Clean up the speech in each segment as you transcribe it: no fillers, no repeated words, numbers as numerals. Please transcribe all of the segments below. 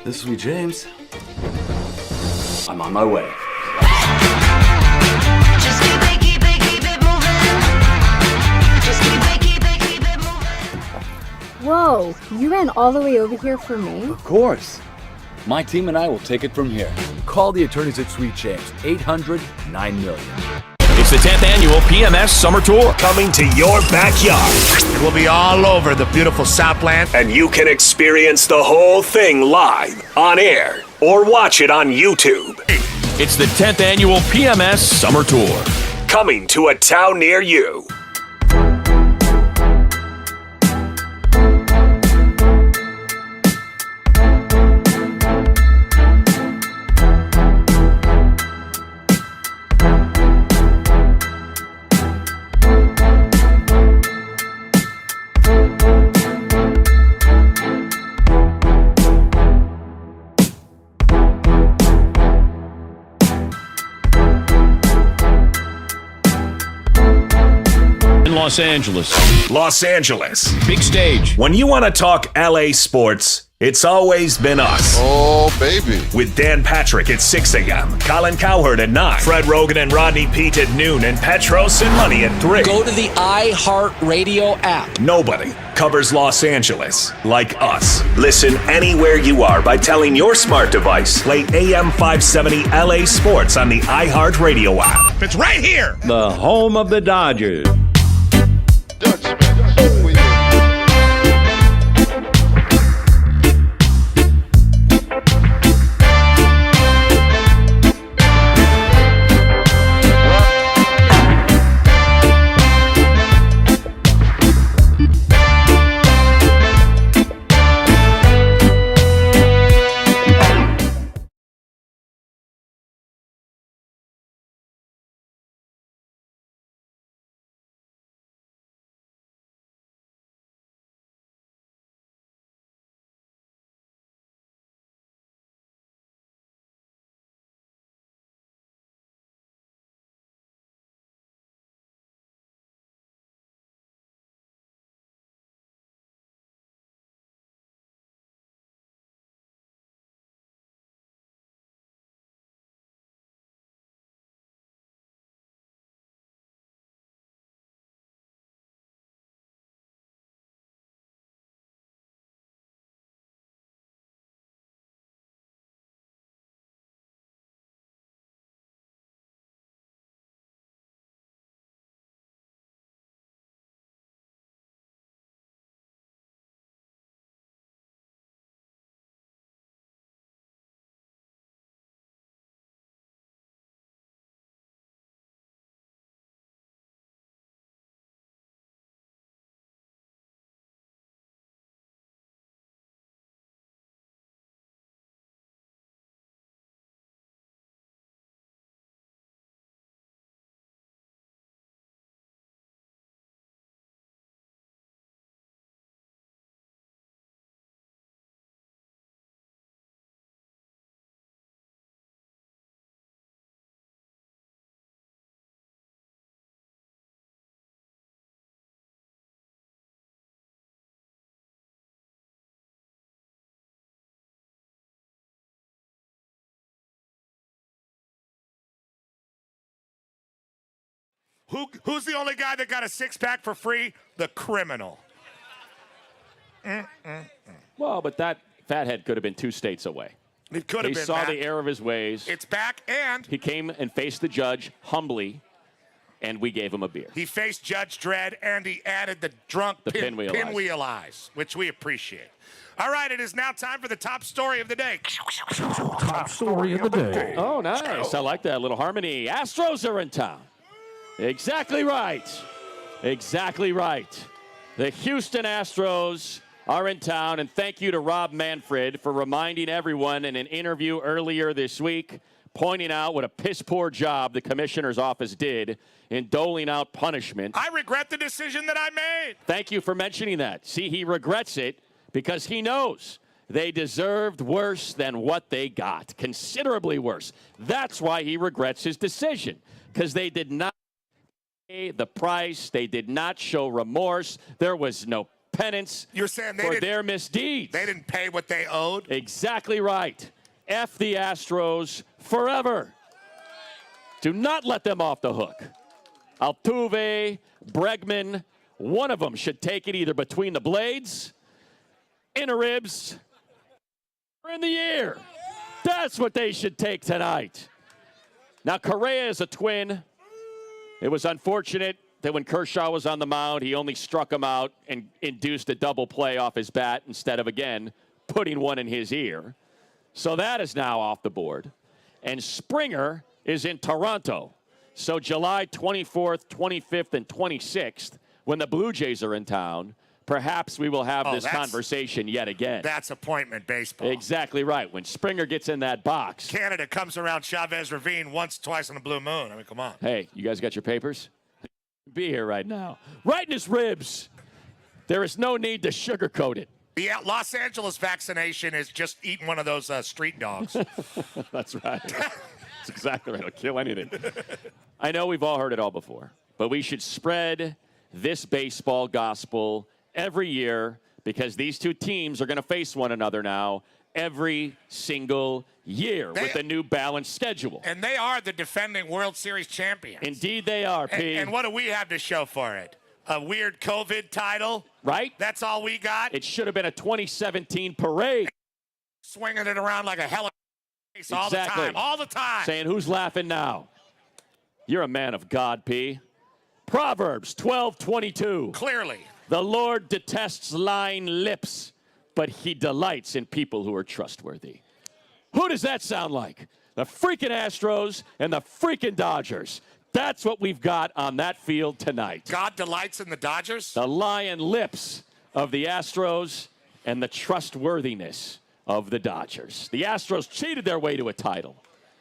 This is Sweet James. I'm on my way. Just keep it moving. Just keep it moving. Whoa, you ran all the way over here for me? Of course. My team and I will take it from here. Call the attorneys at Sweet James, 800-9-million. It's the 10th annual PMS Summer Tour. Coming to your backyard. It will be all over the beautiful Southland, and you can experience the whole thing live, on air, or watch it on YouTube. It's the 10th annual PMS Summer Tour. Coming to a town near you. Los Angeles. Los Angeles. Big stage. When you want to talk LA sports, it's always been us. Oh, baby. With Dan Patrick at 6 a.m., Colin Cowherd at 9, Fred Rogan and Rodney Pete at noon, and Petros and Money at 3. Go to the iHeart Radio app. Nobody covers Los Angeles like us. Listen anywhere you are by telling your smart device, play AM 570 LA Sports on the iHeart Radio app. It's right here. The home of the Dodgers. Dutchman. Who's the only guy that got a six-pack for free? The criminal. Well, but that fathead could have been 2 states away. It could have been. He saw back. the error of his ways. It's back, and He came and faced the judge humbly, and we gave him a beer. he faced Judge Dredd, and he added the drunk pinwheel eyes, which we appreciate. All right, it is now time for the top story of the day. Top story of the day. Oh, nice. I like that little harmony. Astros are in town. Exactly right. Exactly right. The Houston Astros are in town, and thank you to Rob Manfred for reminding everyone in an interview earlier this week, pointing out what a piss-poor job the commissioner's office did in doling out punishment. I regret the decision that I made. Thank you for mentioning that. See, he regrets it because he knows they deserved worse than what they got, considerably worse. That's why he regrets his decision, because they did not pay the price. They did not show remorse. There was no penance You're saying for their misdeeds. They didn't pay what they owed? Exactly right. F the Astros forever. Do not let them off the hook. Altuve, Bregman, one of them should take it either between the blades, inner ribs, or in the ear. That's what they should take tonight. Now, Correa is a twin. It was unfortunate that when Kershaw was on the mound, he only struck him out and induced a double play off his bat instead of, again, putting one in his ear. So that is now off the board. And Springer is in Toronto. So July 24th, 25th, and 26th, when the Blue Jays are in town, perhaps we will have this conversation yet again. That's appointment baseball. Exactly right. When Springer gets in that box. Canada comes around Chavez Ravine once, twice on the blue moon. I mean, come on. Hey, you guys got your papers? Be here right now. Right in his ribs. There is no need to sugarcoat it. The Los Angeles vaccination is just eating one of those street dogs. That's right. That's exactly right. It'll kill anything. I know we've all heard it all before, but we should spread this baseball gospel every year because these two teams are going to face one another now every single year with the new balanced schedule. And they are the defending World Series champions. Indeed they are, P. And what do we have to show for it? A weird COVID title? Right? That's all we got? It should have been a 2017 parade. Swinging it around like a helicopter all the time. All the time. Saying, who's laughing now? You're a man of God, P. Proverbs 12:22. Clearly. The Lord detests lying lips, but he delights in people who are trustworthy. Who does that sound like? The freaking Astros and the freaking Dodgers. That's what we've got on that field tonight. God delights in the Dodgers? The lying lips of the Astros and the trustworthiness of the Dodgers. The Astros cheated their way to a title.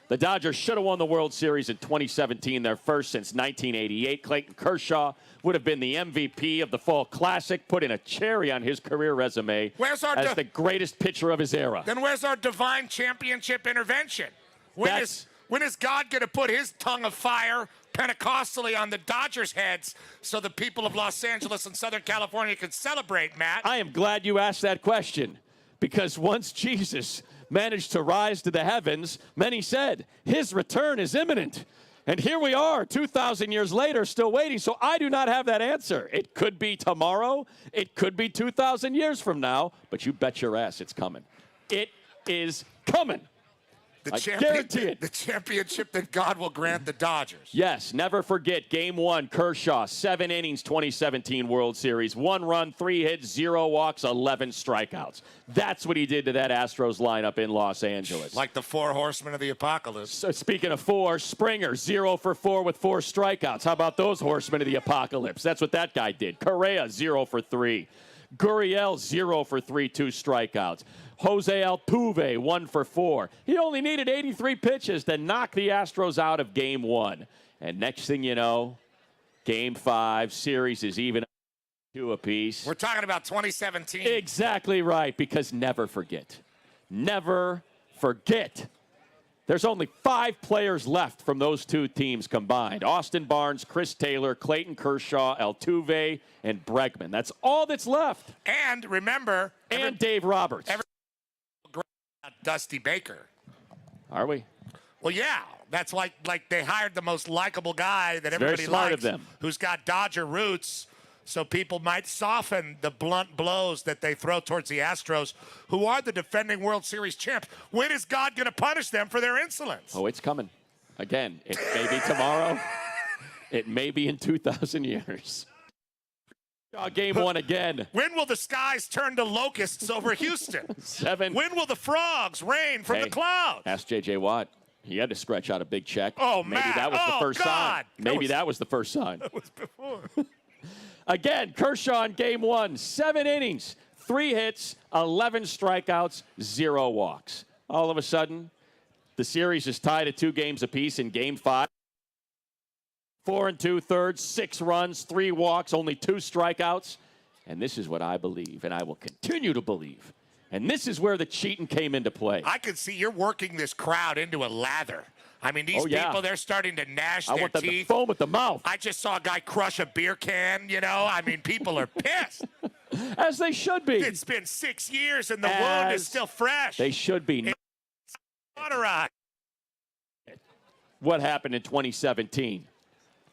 The Dodgers should have won the World Series in 2017, their first since 1988. Clayton Kershaw would have been the MVP of the Fall Classic, putting a cherry on his career resume as the greatest pitcher of his era. Then where's our divine championship intervention? When is God going to put his tongue of fire Pentecostally on the Dodgers' heads so the people of Los Angeles and Southern California can celebrate, Matt? I am glad you asked that question, because once Jesus managed to rise to the heavens, many said, his return is imminent. And here we are, 2,000 years later, still waiting. So I do not have that answer. It could be tomorrow. It could be 2,000 years from now. But you bet your ass it's coming. It is coming. I guarantee it. The championship that God will grant the Dodgers. Yes, never forget Game 1, Kershaw, 7 innings, 2017 World Series. 1 run, 3 hits, 0 walks, 11 strikeouts. That's what he did to that Astros lineup in Los Angeles. Like the 4 horsemen of the apocalypse. So speaking of 4, Springer, 0 for 4 with 4 strikeouts. How about those horsemen of the apocalypse? That's what that guy did. Correa, 0 for 3. Gurriel, 0 for 3, 2 strikeouts. Jose Altuve, 1 for 4. He only needed 83 pitches to knock the Astros out of Game 1. And next thing you know, Game 5, series is even 2 apiece. We're talking about 2017. Exactly right, because never forget. Never forget. There's only 5 players left from those 2 teams combined. Austin Barnes, Chris Taylor, Clayton Kershaw, Altuve, and Bregman. That's all that's left. And remember... And Dave Roberts. Dusty Baker. Are we? Well, yeah. That's like they hired the most likable guy that everybody Very smart likes, of them. Who's got Dodger roots, so people might soften the blunt blows that they throw towards the Astros, who are the defending World Series champs. When is God going to punish them for their insolence? Oh, it's coming. Again, it may be tomorrow. It may be in 2,000 years. Game 1 again. When will the skies turn to locusts over Houston? 7. When will the frogs rain from the clouds? Ask J.J. Watt. He had to stretch out a big check. Oh, maybe Matt. that was the first sign. Maybe that was the first sign. That was before. Again, Kershaw in Game 1, 7 innings, 3 hits, 11 strikeouts, 0 walks. All of a sudden, the series is tied at 2 games apiece in Game 5. 4 2/3, 6 runs, 3 walks, only 2 strikeouts. And this is what I believe, and I will continue to believe. And this is where the cheating came into play. I can see you're working this crowd into a lather. I mean, these people, they're starting to gnash their teeth. I want them to foam at the mouth. I just saw a guy crush a beer can, you know. I mean, people are pissed. As they should be. It's been 6 years and the wound is still fresh. They should be. Cauterized. What happened in 2017?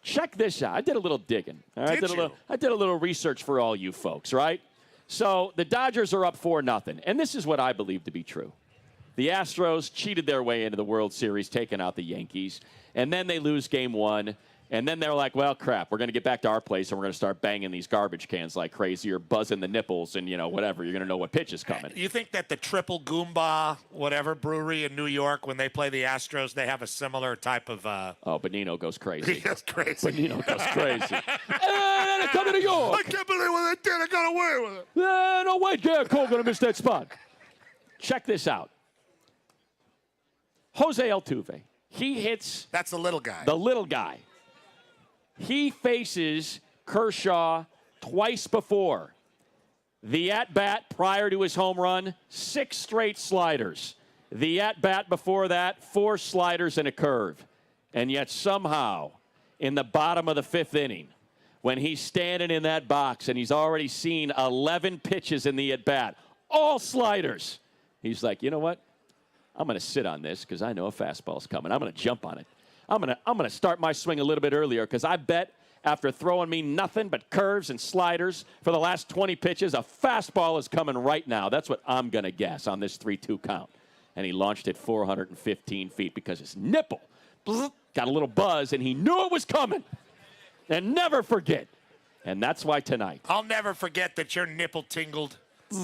Check this out. I did a little digging. All right? I did a little research for all you folks, right? So the Dodgers are up 4-0, and this is what I believe to be true. The Astros cheated their way into the World Series, taking out the Yankees, and then they lose Game 1, and then they're like, well, crap, we're going to get back to our place, and we're going to start banging these garbage cans like crazy or buzzing the nipples and, whatever. You're going to know what pitch is coming. You think that the Triple Goomba, whatever, brewery in New York, when they play the Astros, they have a similar type of... Oh, Benino goes crazy. He goes crazy. Benino goes crazy. And they come to New York. I can't believe what they did. I got away with it. No way, Garrett Cole going to miss that spot. Check this out. Jose Altuve. He hits... That's the little guy. The little guy. He faces Kershaw twice before. The at-bat prior to his home run, 6 straight sliders. The at-bat before that, 4 sliders and a curve. And yet somehow, in the bottom of the 5th inning, when he's standing in that box and he's already seen 11 pitches in the at-bat, all sliders, he's like, you know what? I'm going to sit on this because I know a fastball's coming. I'm going to jump on it. I'm gonna start my swing a little bit earlier because I bet after throwing me nothing but curves and sliders for the last 20 pitches, a fastball is coming right now. That's what I'm going to guess on this 3-2 count. And he launched it 415 feet because his nipple got a little buzz, and he knew it was coming. And never forget. And that's why tonight. I'll never forget that your nipple tingled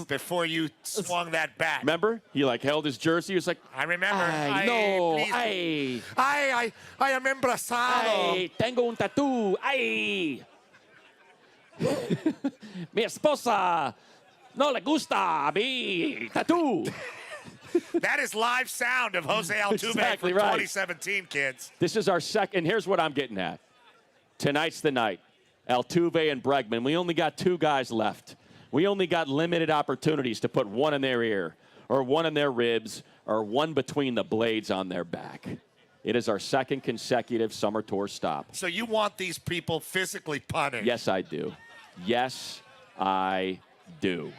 before you swung that bat. Remember? He held his jersey. He was like, I remember. I am embarazado. Ay, tengo un tattoo. Ay. Mi esposa no le gusta mi tattoo. That is live sound of Jose Altuve Exactly from right. 2017, kids. This is our second. Here's what I'm getting at. Tonight's the night. Altuve and Bregman. We only got 2 guys left. We only got limited opportunities to put one in their ear or one in their ribs or one between the blades on their back. It is our second consecutive summer tour stop. So you want these people physically punished? Yes, I do. Yes, I do.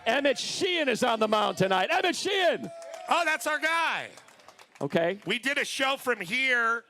Emmett Sheehan is on the mound tonight. Emmett Sheehan! Oh, that's our guy. Okay. We did a show from here,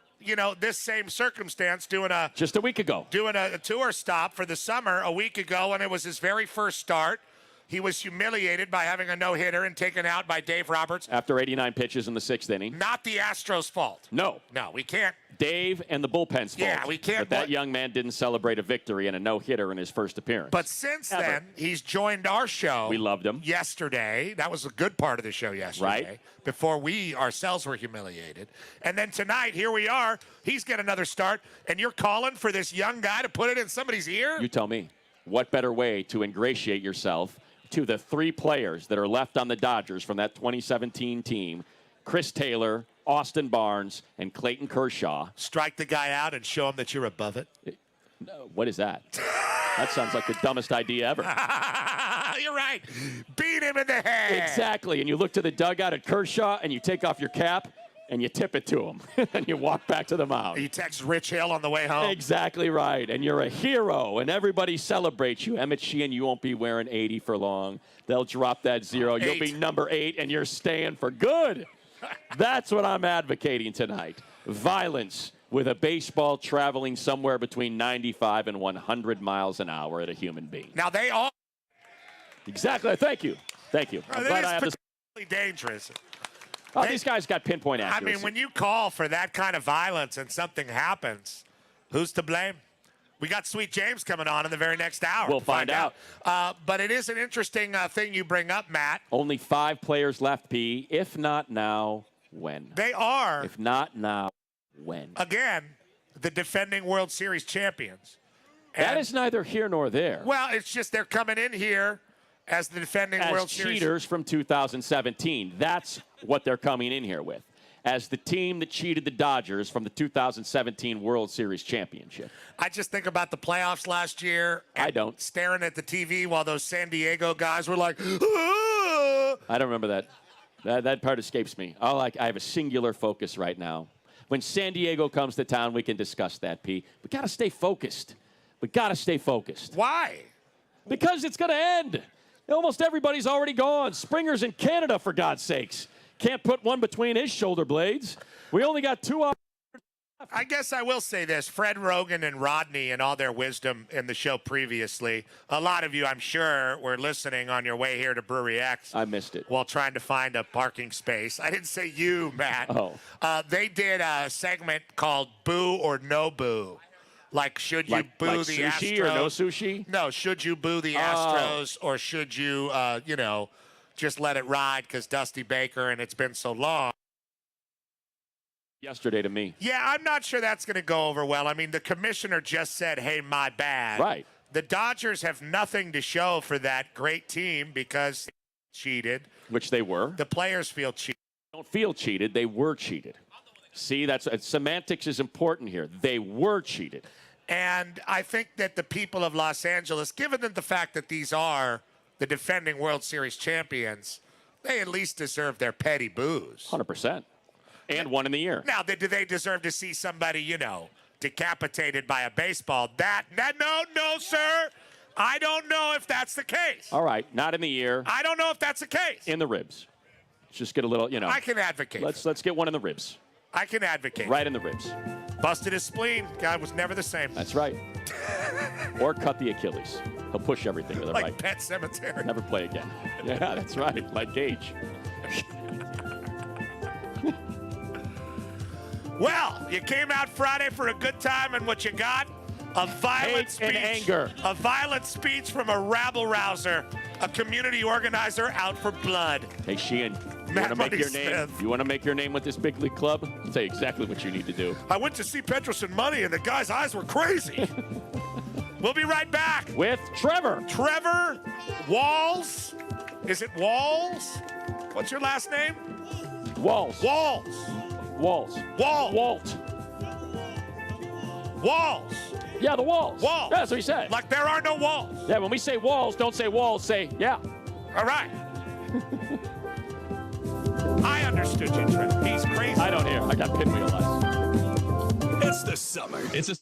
this same circumstance, just a week ago. Doing a tour stop for the summer a week ago, and it was his very first start. He was humiliated by having a no-hitter and taken out by Dave Roberts. After 89 pitches in the 6th inning. Not the Astros' fault. No. No, we can't. Dave and the bullpen's fault. Yeah, we can't. But that young man didn't celebrate a victory and a no-hitter in his first appearance. But since then, he's joined our show. We loved him. Yesterday. That was a good part of the show yesterday. Right. Before we ourselves were humiliated. And then tonight, here we are. He's got another start. And you're calling for this young guy to put it in somebody's ear? You tell me. What better way to ingratiate yourself to the 3 players that are left on the Dodgers from that 2017 team, Chris Taylor, Austin Barnes, and Clayton Kershaw. Strike the guy out and show him that you're above it. No, what is that? That sounds like the dumbest idea ever. You're right. Beat him in the head. Exactly. And you look to the dugout at Kershaw, and you take off your cap, and you tip it to him. And you walk back to the mound. You text Rich Hill on the way home. Exactly right. And you're a hero, and everybody celebrates you. Emmett Sheehan, you won't be wearing 80 for long. They'll drop that 0. You'll be number 8, and you're staying for good. That's what I'm advocating tonight. Violence with a baseball traveling somewhere between 95 and 100 miles an hour at a human being. Now, they all... Exactly. Thank you. Thank you. I'm glad I have this. Dangerous. Oh, these guys got pinpoint accuracy. I mean, when you call for that kind of violence and something happens, who's to blame? We got Sweet James coming on in the very next hour. We'll find out. But it is an interesting thing you bring up, Matt. Only 5 players left, P. If not now, when? They are. If not now, when? Again, the defending World Series champions. That is neither here nor there. Well, it's just they're coming in here as the defending World Series. As cheaters from 2017. That's what they're coming in here with. As the team that cheated the Dodgers from the 2017 World Series championship. I just think about the playoffs last year. I don't. Staring at the TV while those San Diego guys were like, ah! I don't remember that. That part escapes me. I have a singular focus right now. When San Diego comes to town, we can discuss that, P. We got to stay focused. We got to stay focused. Why? Because it's going to end. Almost everybody's already gone. Springer's in Canada, for God's sakes. Can't put one between his shoulder blades. We only got 2 hours. I guess I will say this. Fred Rogan and Rodney and all their wisdom in the show previously, a lot of you, I'm sure, were listening on your way here to Brewery X. I missed it. While trying to find a parking space. I didn't say you, Matt. Oh. They did a segment called Boo or No Boo. Like, should you boo like the sushi Astros? or no sushi? No, should you boo the Astros or should you, just let it ride because Dusty Baker and it's been so long? Yesterday to me. Yeah, I'm not sure that's going to go over well. I mean, the commissioner just said, hey, my bad. Right. The Dodgers have nothing to show for that great team because they cheated. Which they were. The players feel cheated. Don't feel cheated. They were cheated. See, semantics is important here. They were cheated. And I think that the people of Los Angeles, given the fact that these are the defending World Series champions, they at least deserve their petty boos. 100%. And one in the year. Now, do they deserve to see somebody, decapitated by a baseball? No, sir. I don't know if that's the case. All right, not in the ear. I don't know if that's the case. In the ribs. Let's just get a little, I can advocate. Let's get one in the ribs. I can advocate. Right in the ribs. Busted his spleen. God was never the same. That's right. Or cut the Achilles. He'll push everything to the like right. Pet Cemetery. Never play again. Yeah, that's right. Like Gage. Well, you came out Friday for a good time, and what you got? A violent speech. And anger. A violent speech from a rabble-rouser, a community organizer out for blood. Hey, Sheehan, you want to make your name? You want to make your name with this big league club? I'll tell you exactly what you need to do. I went to see Petros and Money, and the guy's eyes were crazy. We'll be right back. With Trevor. Trevor Walls. Is it Walls? What's your last name? Walls. Walls. Walls. Walt. Walls. Yeah, the walls. Walls. That's what he said. Like there are no walls. Yeah, when we say walls, don't say walls, say yeah. All right. I understood you, Trent. He's crazy. I don't hear. I got pinwheel eyes. It's the summer. It's a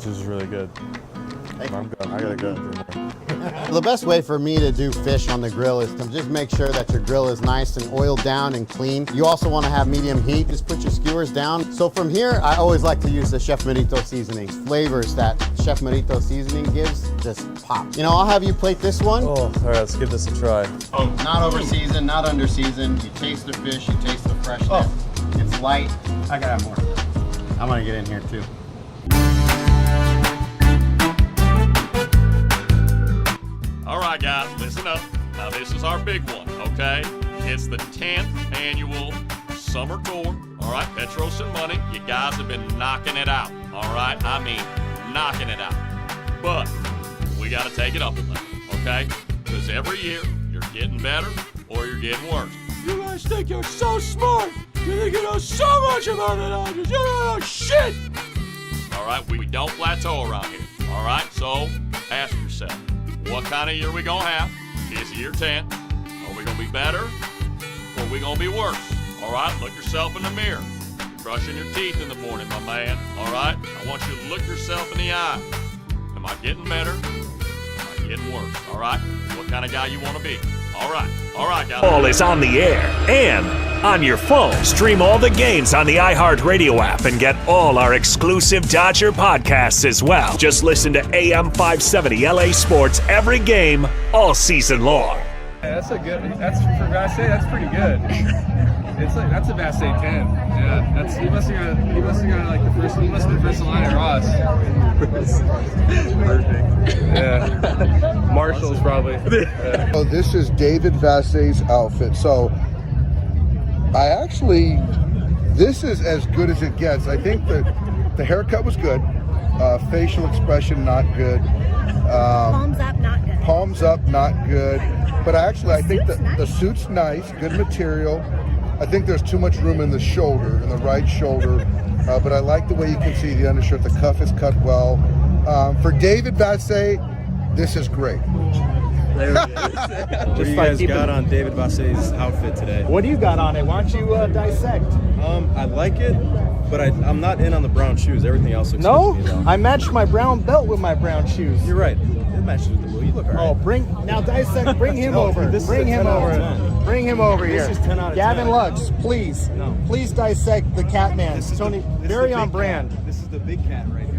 This is really good. I'm good. I gotta go. The best way for me to do fish on the grill is to just make sure that your grill is nice and oiled down and clean. You also want to have medium heat. Just put your skewers down. So from here, I always like to use the Chef Marito seasonings. Flavors that Chef Marito seasoning gives just pop. I'll have you plate this one. Oh, all right, let's give this a try. Oh, not over seasoned, not under seasoned. You taste the fish, you taste the freshness. Oh. It's light. I gotta have more. I'm gonna get in here too. All right, guys, listen up. Now, this is our big one, okay? It's the 10th annual summer tour. All right, Petros and Money, you guys have been knocking it out. All right, I mean, knocking it out. But we got to take it up a level, okay? Because every year, you're getting better or you're getting worse. You guys think you're so smart. You think you know so much about the Dodgers. You don't know shit. All right, we don't plateau around here. All right, so ask yourself. What kind of year we gonna have? Is it year 10? Are we gonna be better? Or are we gonna be worse? All right, look yourself in the mirror. You're brushing your teeth in the morning, my man. All right, I want you to look yourself in the eye. Am I getting better? Am I getting worse? All right, what kind of guy you wanna be? All right, guys. Ball is on the air and on your phone. Stream all the games on the iHeart Radio app and get all our exclusive Dodger podcasts as well. Just listen to AM 570 LA Sports every game, all season long. Yeah, that's for Vassay, that's pretty good. That's a Vassay 10. Yeah, he must have got like the first line at Ross. Perfect. Yeah. Marshall's probably. Yeah. So this is David Vassay's outfit. So this is as good as it gets. I think the haircut was good. Facial expression, not good. Palms up, not good. Palms up, not good. But I think the suit's nice, good material. I think there's too much room in the shoulder, in the right shoulder. But I like the way you can see the undershirt. The cuff is cut well. For David Vassay, this is great. What do you guys got on David Vassay's outfit today? What do you got on it? Why don't you dissect? I like it, but I'm not in on the brown shoes. Everything else looks No? good to me, though. I matched my brown belt with my brown shoes. You're right. It matches with the blue. You look all right. Now dissect. Bring him No, over. this is Bring a him 10 out of over. 10. Bring him over here. This is 10 out of Gavin 10. Lux, please. No. Please dissect the Catman. Tony, very on brand. This is the big cat right here.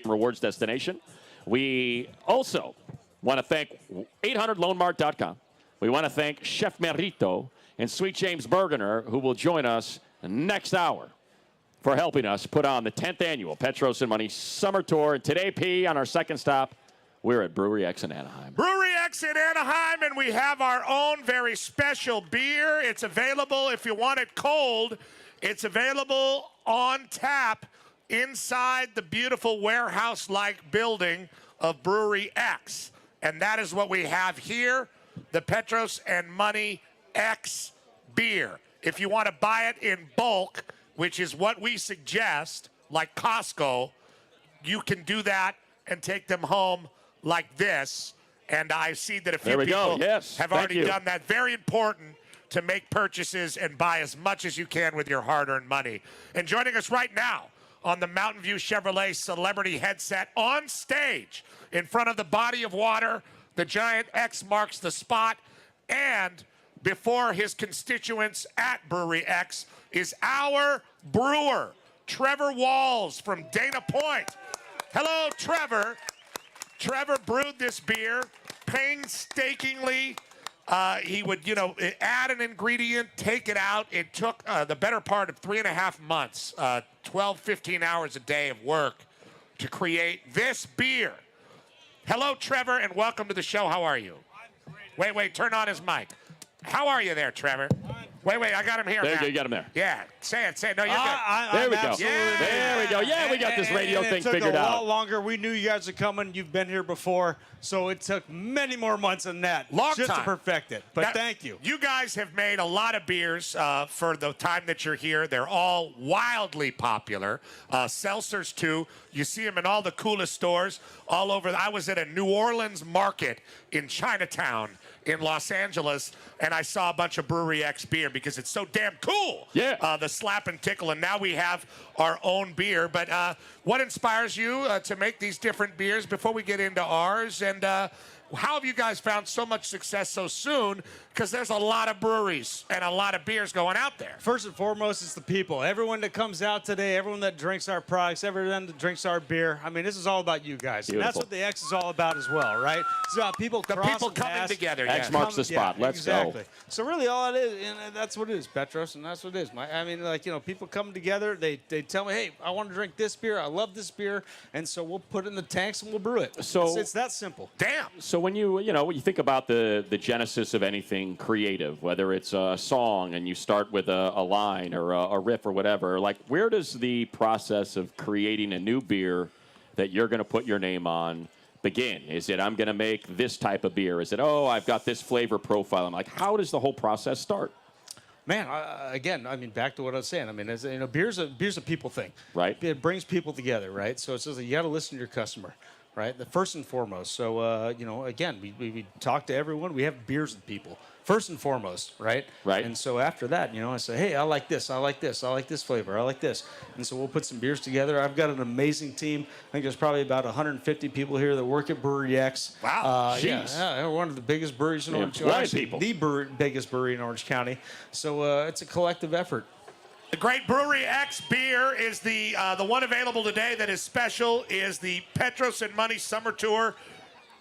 Rewards destination. We also want to thank 800loanmart.com. We want to thank Chef Merito and Sweet James Bergener, who will join us next hour for helping us put on the 10th annual Petros and Money Summer Tour. And today, P, on our second stop, we're at Brewery X in Anaheim. Brewery X in Anaheim, and we have our own very special beer. It's available if you want it cold. It's available on tap inside the beautiful warehouse-like building of Brewery X. And that is what we have here, the Petros and Money X beer. If you want to buy it in bulk, which is what we suggest, like Costco, you can do that and take them home like this. And I see that a few people have already done that. Very important to make purchases and buy as much as you can with your hard-earned money. And joining us right now on the Mountain View Chevrolet Celebrity Headset on stage in front of the body of water, the giant X marks the spot, and before his constituents at Brewery X is our brewer, Trevor Walls from Dana Point. Hello, Trevor. Trevor brewed this beer painstakingly. He would, add an ingredient, take it out. It took the better part of 3.5 months, 12, 15 hours a day of work to create this beer. Hello, Trevor, and welcome to the show. How are you? Wait, turn on his mic. How are you there, Trevor? Wait, I got him here. There you go, you got him there. Yeah, say it. No, you're good. There we go. There we go. Yeah, we got this radio thing figured out. It took a lot longer. We knew you guys were coming. You've been here before, so it took many more months than that just to perfect it. But thank you. You guys have made a lot of beers for the time that you're here. They're all wildly popular. Seltzers, too. You see them in all the coolest stores all over. I was at a New Orleans market in Chinatown in Los Angeles, and I saw a bunch of Brewery X beer because it's so damn cool. Yeah. The Slap and Tickle, and now we have our own beer. But what inspires you to make these different beers before we get into ours? And how have you guys found so much success so soon? Because there's a lot of breweries and a lot of beers going out there. First and foremost, it's the people. Everyone that comes out today, everyone that drinks our products, everyone that drinks our beer. I mean, this is all about you guys. Beautiful. And that's what the X is all about as well, right? It's about people coming together. X marks the spot. Let's exactly. go. So really all it is, and that's what it is, Petros, and that's what it is. People come together. They tell me, hey, I want to drink this beer. I love this beer. And so we'll put it in the tanks and we'll brew it. So it's that simple. Damn. So when you think about the genesis of anything creative, whether it's a song and you start with a line or a riff or whatever, like where does the process of creating a new beer that you're going to put your name on begin? Is it, I'm going to make this type of beer? Is it, I've got this flavor profile? I'm like, how does the whole process start? Man, again, back to what I was saying. As beer's a people thing, right? It brings people together, right? So it's just you got to listen to your customer, right? The first and foremost. So again, we talk to everyone. We have beers with people first and foremost, right? Right. And so after that, I say, hey, I like this, I like this, I like this flavor, I like this, and so we'll put some beers together. I've got an amazing team. I think there's probably about 150 people here that work at Brewery X. Wow. Yeah, one of the biggest breweries in Orange County. The biggest brewery in Orange County. So it's a collective effort. The great Brewery X beer is the one available today that is special is the Petros and Money Summer Tour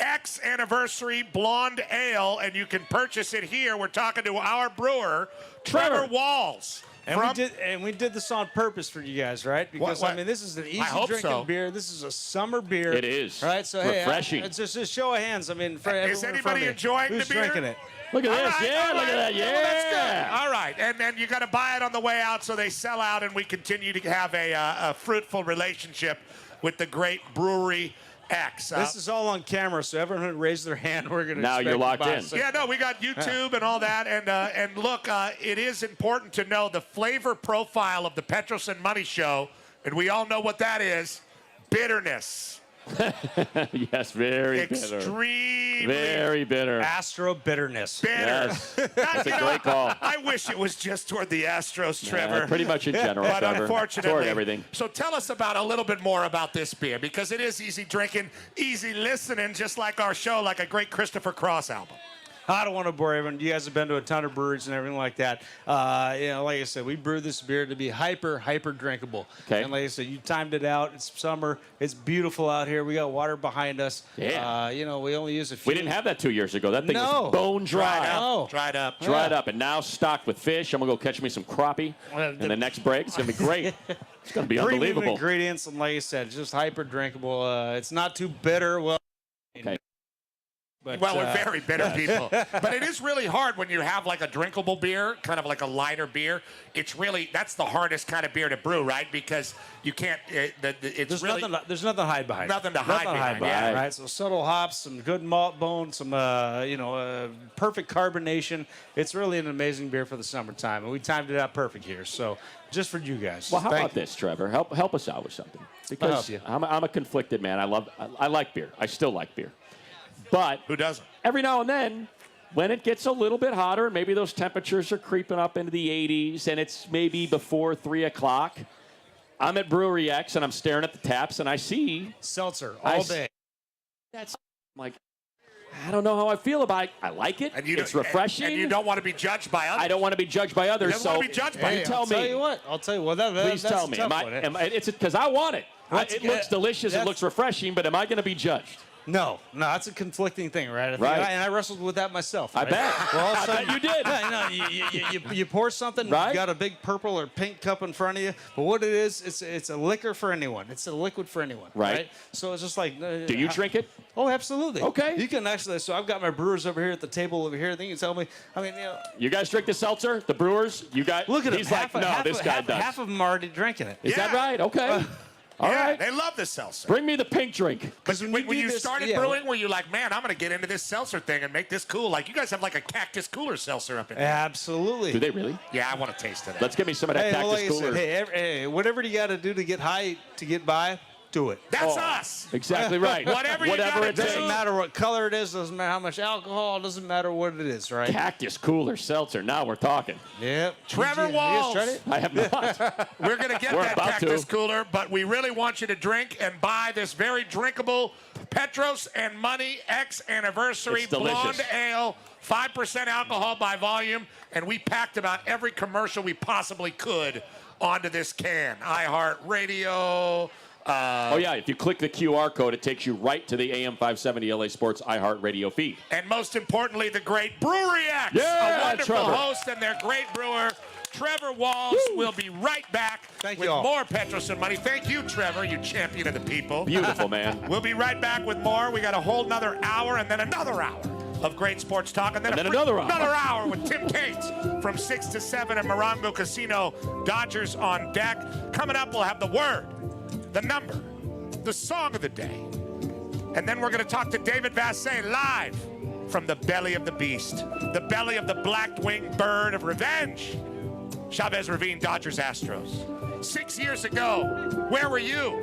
X Anniversary Blonde Ale, and you can purchase it here. We're talking to our brewer, Trevor Walls. And we did this on purpose for you guys, right? Because this is an easy drinking beer. This is a summer beer. It is. Right? So refreshing. It's just a show of hands. Is anybody enjoying who's the beer? drinking it? Look at this. Yeah, look at that. Yeah. Well, that's good. All right. And then you got to buy it on the way out so they sell out, and we continue to have a fruitful relationship with the great Brewery X. This is all on camera, so everyone who raised their hand, we're going to. Now you're locked in. Yeah, no, we got YouTube and all that, and look, it is important to know the flavor profile of the Petros and Money Show, and we all know what that is: bitterness. Yes, very extremely very bitter. Astro bitterness. Bitter. Yes. That's a great call. I wish it was just toward the Astros, Trevor. Pretty much in general, but Trevor. Unfortunately, toward everything. So tell us about a little bit more about this beer, because it is easy drinking, easy listening, just like our show, like a great Christopher Cross album. I don't want to bore everyone. You guys have been to a ton of breweries and everything like that. Like I said, we brewed this beer to be hyper drinkable. Okay. And like I said, you timed it out. It's summer. It's beautiful out here. We got water behind us. Yeah. We only use a few. We didn't have that 2 years ago. That thing was bone dry. Dried up. And now stocked with fish. I'm going to go catch me some crappie in the next break. It's going to be great. It's going to be unbelievable. Premium ingredients, and like I said, it's just hyper drinkable. It's not too bitter. Okay. But, we're very bitter people. But it is really hard when you have like a drinkable beer, kind of like a lighter beer. That's the hardest kind of beer to brew, right? Because you can't, there's nothing to hide behind. Nothing to hide behind, yeah. Right? So subtle hops, some good malt bone, some, perfect carbonation. It's really an amazing beer for the summertime. And we timed it out perfect here. So just for you guys. Well, how about this, Trevor? Help us out with something. Because I'm a conflicted man. I like beer. I still like beer. But who doesn't? Every now and then, when it gets a little bit hotter, maybe those temperatures are creeping up into the 80s, and it's maybe before 3 o'clock, I'm at Brewery X, and I'm staring at the taps, and I see seltzer all day. That's like, I don't know how I feel about it. I like it. It's refreshing. And you don't want to be judged by others. I don't want to be judged by others. You don't want to be judged by you tell me. I'll tell you what. Please tell me. It's because I want it. It looks delicious. It looks refreshing. But am I going to be judged? No, that's a conflicting thing, right? And I wrestled with that myself. I right? bet. Well, all of a I sudden, bet you did. Yeah, you pour something, Right? you got a big purple or pink cup in front of you, but what it is, it's a liquor for anyone. It's a liquid for anyone. Right. So it's just like. Do you drink it? Oh, absolutely. Okay. You can actually. So I've got my brewers over here at the table over here. They can tell me. I mean, You guys drink the seltzer? The Brewers? You guys? Look at him. He's like, no, this guy does. Half of them are already drinking it. Is that right? Okay. All right. They love the seltzer. Bring me the pink drink. Because when you started brewing, were you like, man, I'm going to get into this seltzer thing and make this cool? Like, you guys have like a cactus cooler seltzer up in there. Absolutely. Do they really? Yeah, I want to taste it. Let's give me some of that cactus like I cooler. said, hey, whatever you got to do to get high, to get by, do it. That's us. Exactly right. Whatever you gotta it do. takes. Doesn't matter what color it is. Doesn't matter how much alcohol. Doesn't matter what it is, right? Cactus cooler seltzer. Now we're talking. Yep. Trevor You guys Walls. tried it? I have not. We're going to get We're that about cactus to. cooler, but we really want you to drink and buy this very drinkable Petros and Money X Anniversary It's delicious. Blonde Ale, 5% alcohol by volume, and we packed about every commercial we possibly could onto this can. iHeart Radio. Oh, yeah. If you click the QR code, it takes you right to the AM 570 LA Sports iHeart Radio feed. And most importantly, the great Brewery X. Yeah, a wonderful Trevor. host and their great brewer, Trevor Walls. We'll be right back Thank with you all. more Petros and Money. Thank you, Trevor, you champion of the people. Beautiful, man. We'll be right back with more. We got a whole nother hour and then another hour of great sports talk. And then, another hour with Tim Cates from 6 to 7 at Morongo Casino. Dodgers on deck. Coming up, we'll have the word, the number, the song of the day. And then we're going to talk to David Vassay live from the belly of the beast, the belly of the black-winged bird of revenge. Chavez Ravine, Dodgers Astros. 6 years ago, where were you?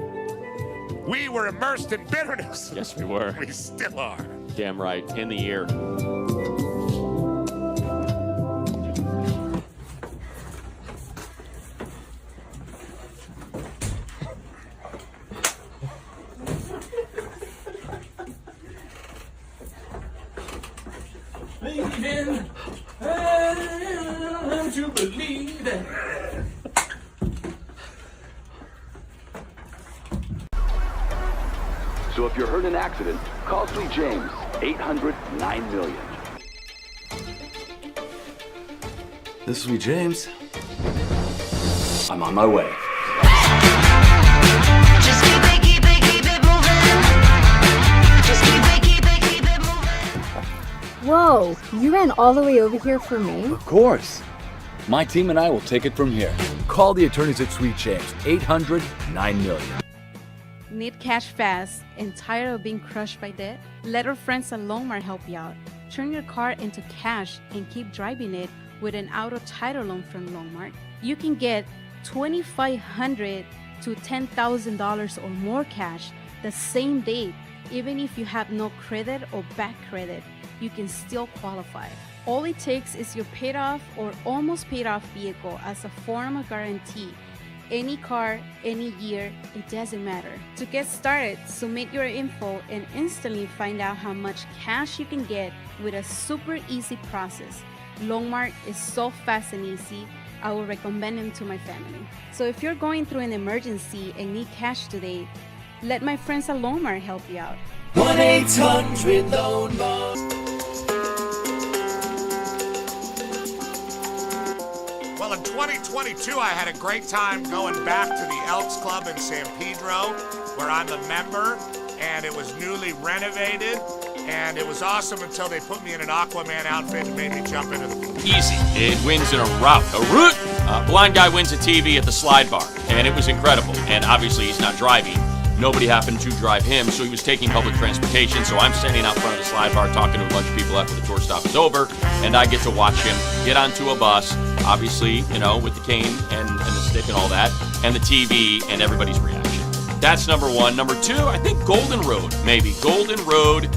We were immersed in bitterness. Yes, we were. We still are. Damn right. In the ear. To believe that. So if you're hurt in an accident, call Sweet James, 800-9-million. This is Sweet James. I'm on my way. Just keep it moving. Just keep it moving. Whoa, you ran all the way over here for me? Of course. My team and I will take it from here. Call the attorneys at Sweet James, 800-9-million. Need cash fast and tired of being crushed by debt? Let our friends at Longmar help you out. Turn your car into cash and keep driving it with an auto title loan from Longmar. You can get $2,500 to $10,000 or more cash the same day. Even if you have no credit or bad credit, you can still qualify. All it takes is your paid off or almost paid off vehicle as a form of guarantee. Any car, any year, it doesn't matter. To get started, submit your info and instantly find out how much cash you can get with a super easy process. Longmar is so fast and easy, I will recommend them to my family. So if you're going through an emergency and need cash today, let my friends at Longmar help you out. 1-800-LONEMAR. Well, in 2022, I had a great time going back to the Elks Club in San Pedro, where I'm a member, and it was newly renovated, and it was awesome until they put me in an Aquaman outfit and made me jump into the pool. Easy. It wins in a rout. A root. Blind guy wins a TV at the slide bar, and it was incredible. And obviously, he's not driving. Nobody happened to drive him, so he was taking public transportation. So I'm standing out front of the slide bar talking to a bunch of people after the tour stop is over, and I get to watch him get onto a bus, obviously, you know, with the cane and the stick and all that, and the TV and everybody's reaction. That's number one. Number two, I think Golden Road, maybe. Golden Road,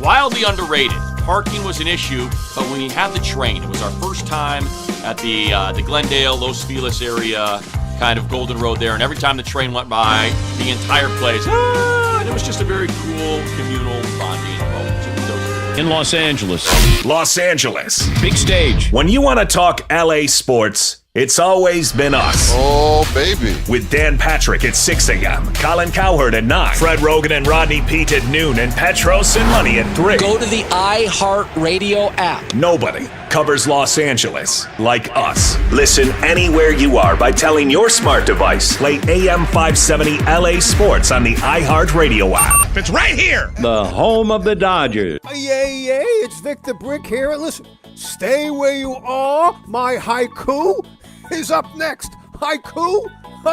wildly underrated. Parking was an issue, but when we had the train, it was our first time at the Glendale, Los Feliz area, kind of Golden Road there, and every time the train went by, the entire place, and it was just a very cool communal bonding moment. In Los Angeles. Los Angeles. Big stage. When you want to talk LA sports, It's always been us. Oh, baby. With Dan Patrick at 6 a.m., Colin Cowherd at 9, Fred Rogan and Rodney Peete at noon, and Petros and Money at 3. Go to the iHeart Radio app. Nobody covers Los Angeles like us. Listen anywhere you are by telling your smart device, play AM 570 LA Sports on the iHeart Radio app. It's right here. The home of the Dodgers. Yay, it's Victor Brick here. Listen, stay where you are. My haiku is up next. Haiku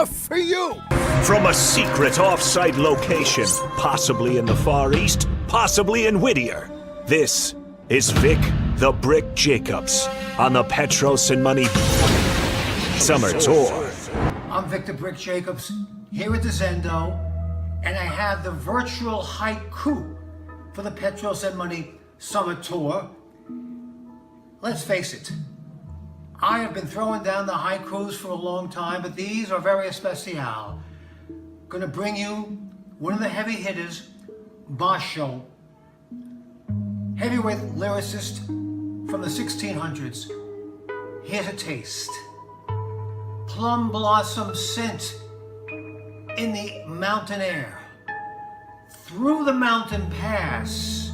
for you. From a secret off-site location, possibly in the Far East, possibly in Whittier, this is Vic the Brick Jacobs on the Petros and Money Summer Tour. I'm Victor Brick Jacobs here at the Zendo, and I have the virtual haiku for the Petros and Money Summer Tour. Let's face it, I have been throwing down the haikus for a long time, but these are very especial. Gonna bring you one of the heavy hitters, Basho, heavyweight lyricist from the 1600s. Here's a taste. Plum blossom scent in the mountain air, through the mountain pass,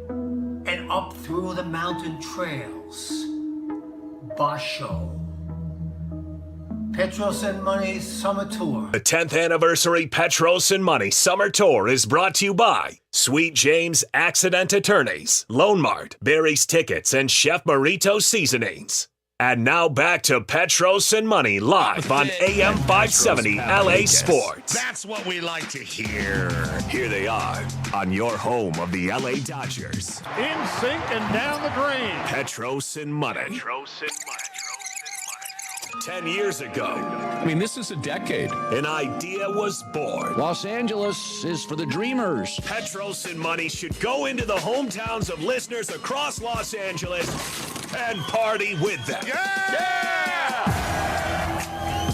and up through the mountain trails. Basho. Petros and Money Summer Tour. The 10th anniversary Petros and Money Summer Tour is brought to you by Sweet James Accident Attorneys, Lone Mart, Barry's Tickets, and Chef Marito Seasonings. And now back to Petros and Money live on AM 570 LA Sports. That's what we like to hear. Here they are on your home of the LA Dodgers. In sync and down the drain. Petros and Money. 10 years ago, I mean, this is a decade. an idea was born. Los Angeles is for the dreamers. Petros and Money should go into the hometowns of listeners across Los Angeles and party with them.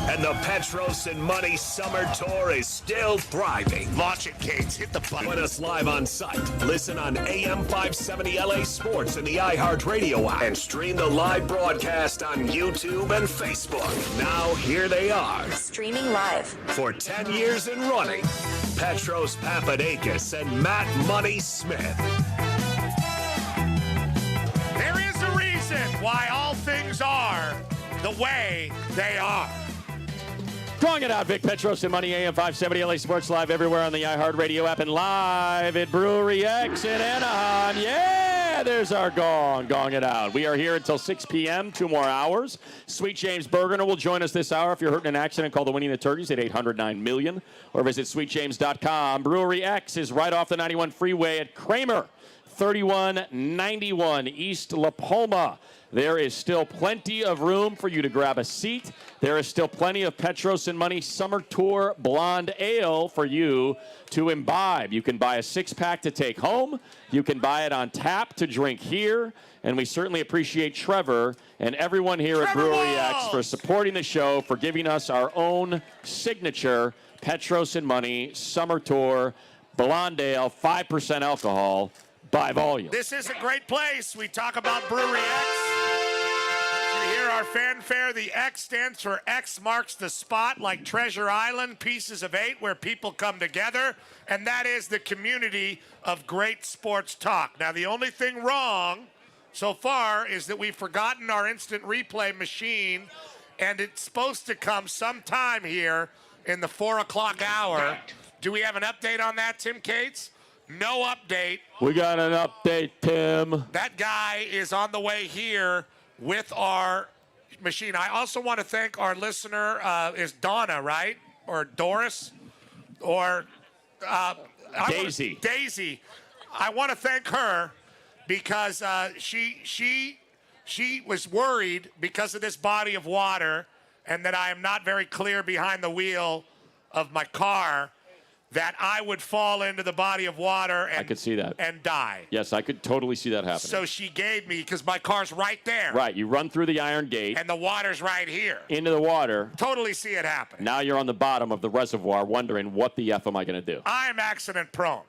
And the Petros and Money Summer Tour is still thriving. Launch it, Cates. Hit the button. Join us live on site. Listen on AM 570 LA Sports and the iHeart Radio app. And stream the live broadcast on YouTube and Facebook. Now, here they are. Streaming live. For 10 years and running, Petros Papadakis and Matt Money Smith. There is a reason why all things are the way they are. Throwing it out, Vic Petros and Money, AM 570 LA Sports, live everywhere on the iHeart Radio app and live at Brewery X in Anaheim. Yeah, there's our gong. Gong it out. We are here until 6 p.m., 2 more hours. Sweet James Bergener will join us this hour. If you're hurt in an accident, call the Winning the Turkeys at 800-9-million or visit sweetjames.com. Brewery X is right off the 91 freeway at Kramer, 3191 East La Palma. There is still plenty of room for you to grab a seat. There is still plenty of Petros and Money Summer Tour Blonde Ale for you to imbibe. You can buy a 6-pack to take home. You can buy it on tap to drink here. And we certainly appreciate Trevor and everyone here at Brewery X for supporting the show, for giving us our own signature Petros and Money Summer Tour Blonde Ale, 5% alcohol by volume. This is a great place. We talk about Brewery X. You hear our fanfare. The X stands for X marks the spot, like Treasure Island, Pieces of 8, where people come together. And that is the community of great sports talk. Now, the only thing wrong so far is that we've forgotten our instant replay machine, and it's supposed to come sometime here in the 4 o'clock hour. Do we have an update on that, Tim Cates? No update. We got an update, Tim. That guy is on the way here with our machine. I also want to thank our listener, is Donna, right? Or Doris? Or Daisy. Daisy. I want to thank her because she was worried because of this body of water and that I am not very clear behind the wheel of my car, that I would fall into the body of water and I could see that. And die. Yes, I could totally see that happening. So she gave me, because my car's right there. Right, you run through the iron gate. And the water's right here. Into the water. Totally see it happen. Now you're on the bottom of the reservoir wondering, what the F am I going to do? I'm accident prone.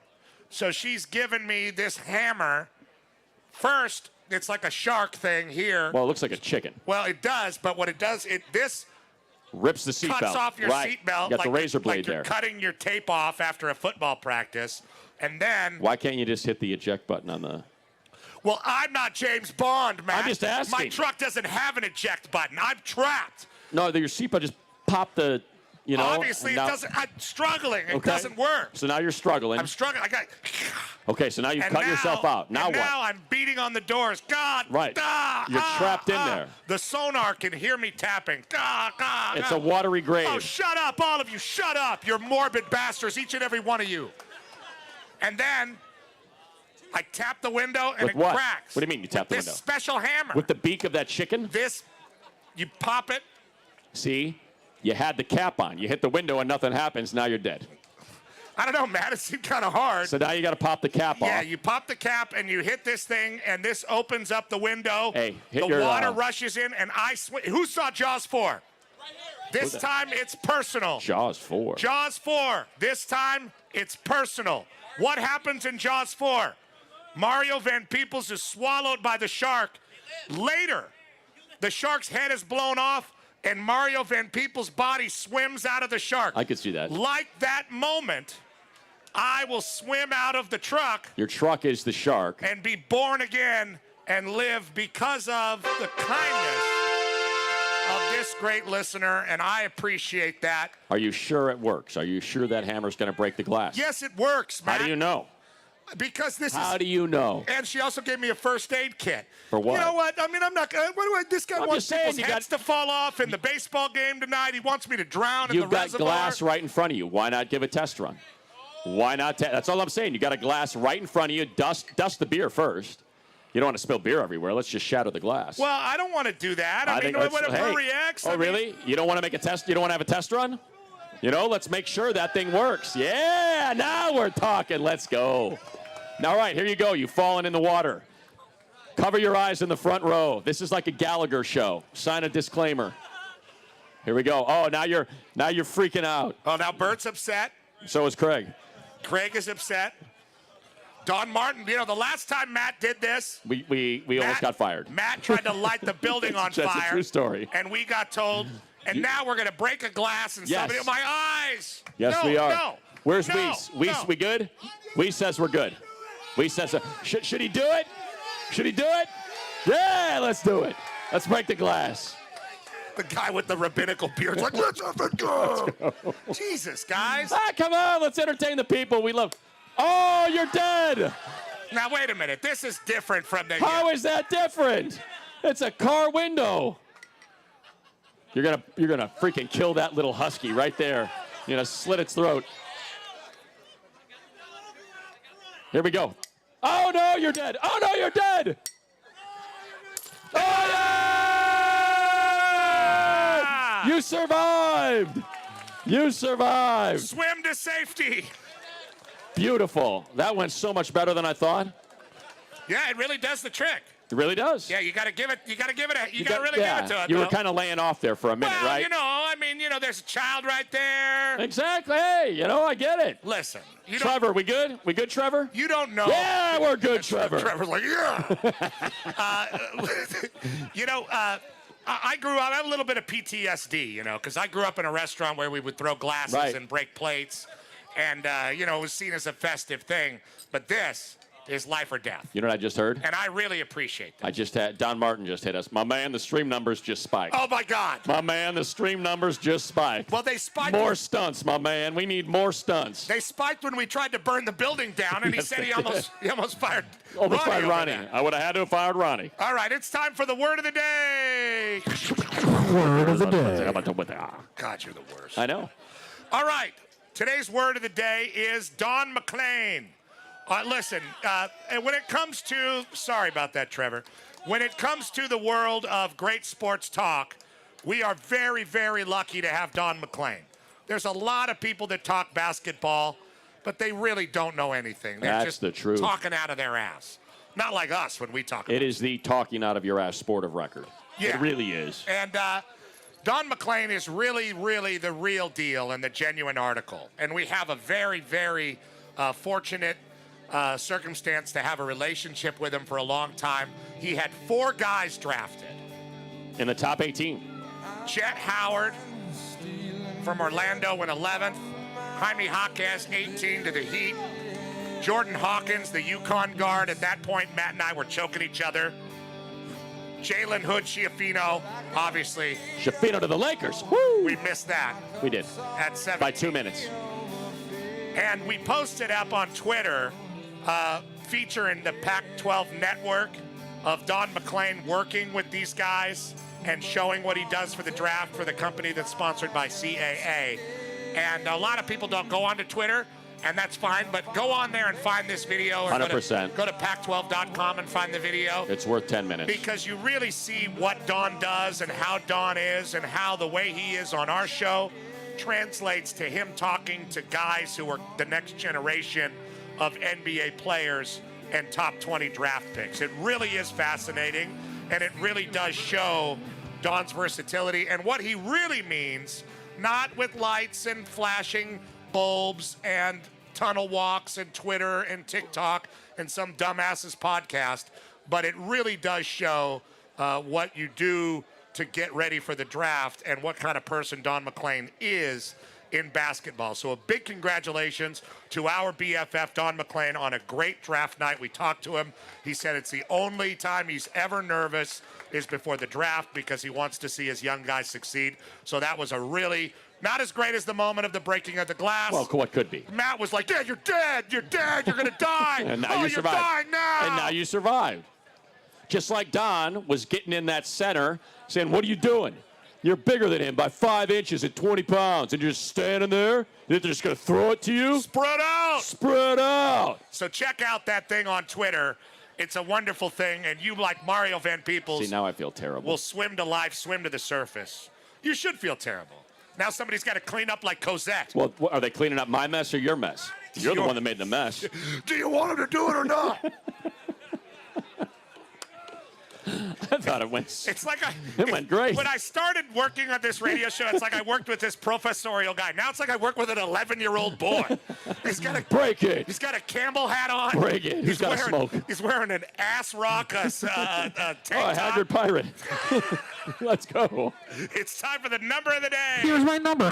So she's given me this hammer. First, it's like a shark thing here. Well, it looks like a chicken. Well, it does, but what it does, this rips the seatbelt. cuts off your right. seatbelt. You got the razor blade like there. You're cutting your tape off after a football practice, and then. Why can't you just hit the eject button on the? Well, I'm not James Bond, Matt. I'm just asking. My truck doesn't have an eject button. I'm trapped. No, your seatbelt just popped the. You know. Obviously, it doesn't. I'm struggling. It doesn't work. So now you're struggling. I'm struggling. I got. Okay, so now you've cut yourself out. Now what? Now I'm beating on the doors. God. Right. You're trapped in there. The sonar can hear me tapping. It's a watery grave. Oh, shut up, all of you. Shut up. You're morbid bastards, each and every one of you. And then I tap the window and With it what? cracks. What do you mean you tap the This window? special hammer. With the beak of that chicken? You pop it. See? You had the cap on. You hit the window and nothing happens. Now you're dead. I don't know, Matt. It seemed kind of hard. So now you got to pop the cap off. Yeah, you pop the cap and you hit this thing, and this opens up the window. Hey, hit the your, water rushes in, and I swim. Who saw Jaws 4? This time it's personal. Jaws 4. Jaws 4. This time it's personal. What happens in Jaws 4? Mario Van Peebles is swallowed by the shark. Later, the shark's head is blown off, and Mario Van Peebles' body swims out of the shark. I could see that. Like that moment, I will swim out of the truck. Your truck is the shark. And be born again and live because of the kindness of this great listener, and I appreciate that. Are you sure it works? Are you sure that hammer's going to break the glass? Yes, it works, Matt. How do you know? Because this is. How do you know? And she also gave me a first aid kit. For what? You know what? I mean, I'm not. This guy I'm wants just saying, people's heads to fall off in the baseball game tonight. He wants me to drown in the You've got reservoir. glass right in front of you. Why not give a test run? Why not? That's all I'm saying. You got a glass right in front of you. Dust the beer first. You don't want to spill beer everywhere. Let's just shatter the glass. Well, I don't want to do that. I mean, think when a hey. brewery acts. Oh, really? You don't want to make a test? You don't want to have a test run? You know, let's make sure that thing works. Yeah, now we're talking. Let's go. All right, here you go. You've fallen in the water. Cover your eyes in the front row. This is like a Gallagher show. Sign a disclaimer. Here we go. Oh, now you're freaking out. Oh, now Bert's upset. So is Craig. Craig is upset. Don Martin, you know, the last time Matt did this, we almost got fired. Matt tried to light the building on fire. That's a true story. And we got told, and now we're going to break a glass and somebody, my eyes. Yes, no, we are. No, Where's no, Weiss? Weiss, no. we good? Weiss says we're good. Weiss says, should he do it? Should he do it? Yeah, let's do it. Let's break the glass. The guy with the rabbinical beard is like, let's have it go. Jesus, guys. Come on, let's entertain the people. We love. Oh, you're dead. Now, wait a minute. This is different from the... How is that different? It's a car window. You're gonna freaking kill that little husky right there. You're gonna slit its throat. Here we go. Oh no, you're dead. Oh no, you're dead. Oh yeah! You survived. You survived. Swim to safety. Beautiful. That went so much better than I thought. Yeah, it really does the trick. It really does. Yeah, you got to give it. You got to give it. You got to really yeah. give it to it. You were though. kind of laying off there for a minute, well, right? you know, I mean, you know, there's a child right there. Exactly. Hey, you know, I get it. Listen, Trevor, we good? We good, Trevor? You don't know. Yeah, we're good, Trevor. Trevor's like, yeah. You know, I grew up. I have a little bit of PTSD, you know, because I grew up in a restaurant where we would throw glasses and break plates, and you know, it was seen as a festive thing. But this is life or death. You know what I just heard? And I really appreciate that. I just had Don Martin just hit us. My man, the stream numbers just spiked. Oh my God. My man, the stream numbers just spiked. Well, they spiked. More stunts, my man. We need more stunts. They spiked when we tried to burn the building down, and Yes, he said they he almost fired. Almost fired over Ronnie. that. I would have had to have fired Ronnie. All right, it's time for the word of the day. Word of the day. God, you're the worst. I know. All right, today's word of the day is Don McLean. Listen, and when it comes to, sorry about that, Trevor. When it comes to the world of great sports talk, we are very, very lucky to have Don McLean. There's a lot of people that talk basketball, but they really don't know anything. They're That's just the truth. talking out of their ass. Not like us when we talk. It is the talking out of your ass sport of record. Yeah. It really is. And Don McLean is really, really the real deal and the genuine article. And we have a very, very fortunate circumstance to have a relationship with him for a long time. He had 4 guys drafted. In the top 18. Chet Howard from Orlando went 11th. Jaime Jaquez, 18 to the Heat. Jordan Hawkins, the UConn guard. At that point, Matt and I were choking each other. Jalen Hood Schiaffino, obviously. Schiaffino to the Lakers. Woo! We missed that. We did. At 7. By 2 minutes. And we posted up on Twitter, featuring the Pac-12 network of Don McClain working with these guys and showing what he does for the draft for the company that's sponsored by CAA. And a lot of people don't go onto Twitter, and that's fine, but go on there and find this video. Or 100%. Go to Pac12.com and find the video. It's worth 10 minutes. Because you really see what Don does and how Don is and how the way he is on our show translates to him talking to guys who are the next generation of NBA players and top 20 draft picks. It really is fascinating, and it really does show Don's versatility and what he really means, not with lights and flashing bulbs and tunnel walks and Twitter and TikTok and some dumbass's podcast, but it really does show what you do to get ready for the draft and what kind of person Don McClain is in basketball. So a big congratulations to our BFF, Don McClain, on a great draft night. We talked to him. He said it's the only time he's ever nervous is before the draft because he wants to see his young guys succeed. So that was a really, not as great as the moment of the breaking of the glass. Well, what could be? Matt was like, yeah, you're dead, you're going to die. And now you're survived. dying now. And now you survived. Just like Don was getting in that center saying, what are you doing? You're bigger than him by 5 inches at 20 pounds, and you're just standing there? They're just going to throw it to you? Spread out. Spread out. So check out that thing on Twitter. It's a wonderful thing, and you, like Mario Van Peebles, See, now I feel terrible. will swim to life, swim to the surface. You should feel terrible. Now somebody's got to clean up like Cosette. Well, are they cleaning up my mess or your mess? You're the one that made the mess. Do you want him to do it or not? I thought it went. It's like it went great. When I started working on this radio show, it's like I worked with this professorial guy. Now it's like I work with an 11-year-old boy. He's got a break it. He's got a Campbell hat on. Break it. He's got to smoke. He's wearing an ass rock tank top. Haggard pirate. Let's go. It's time for the number of the day. Here's my number.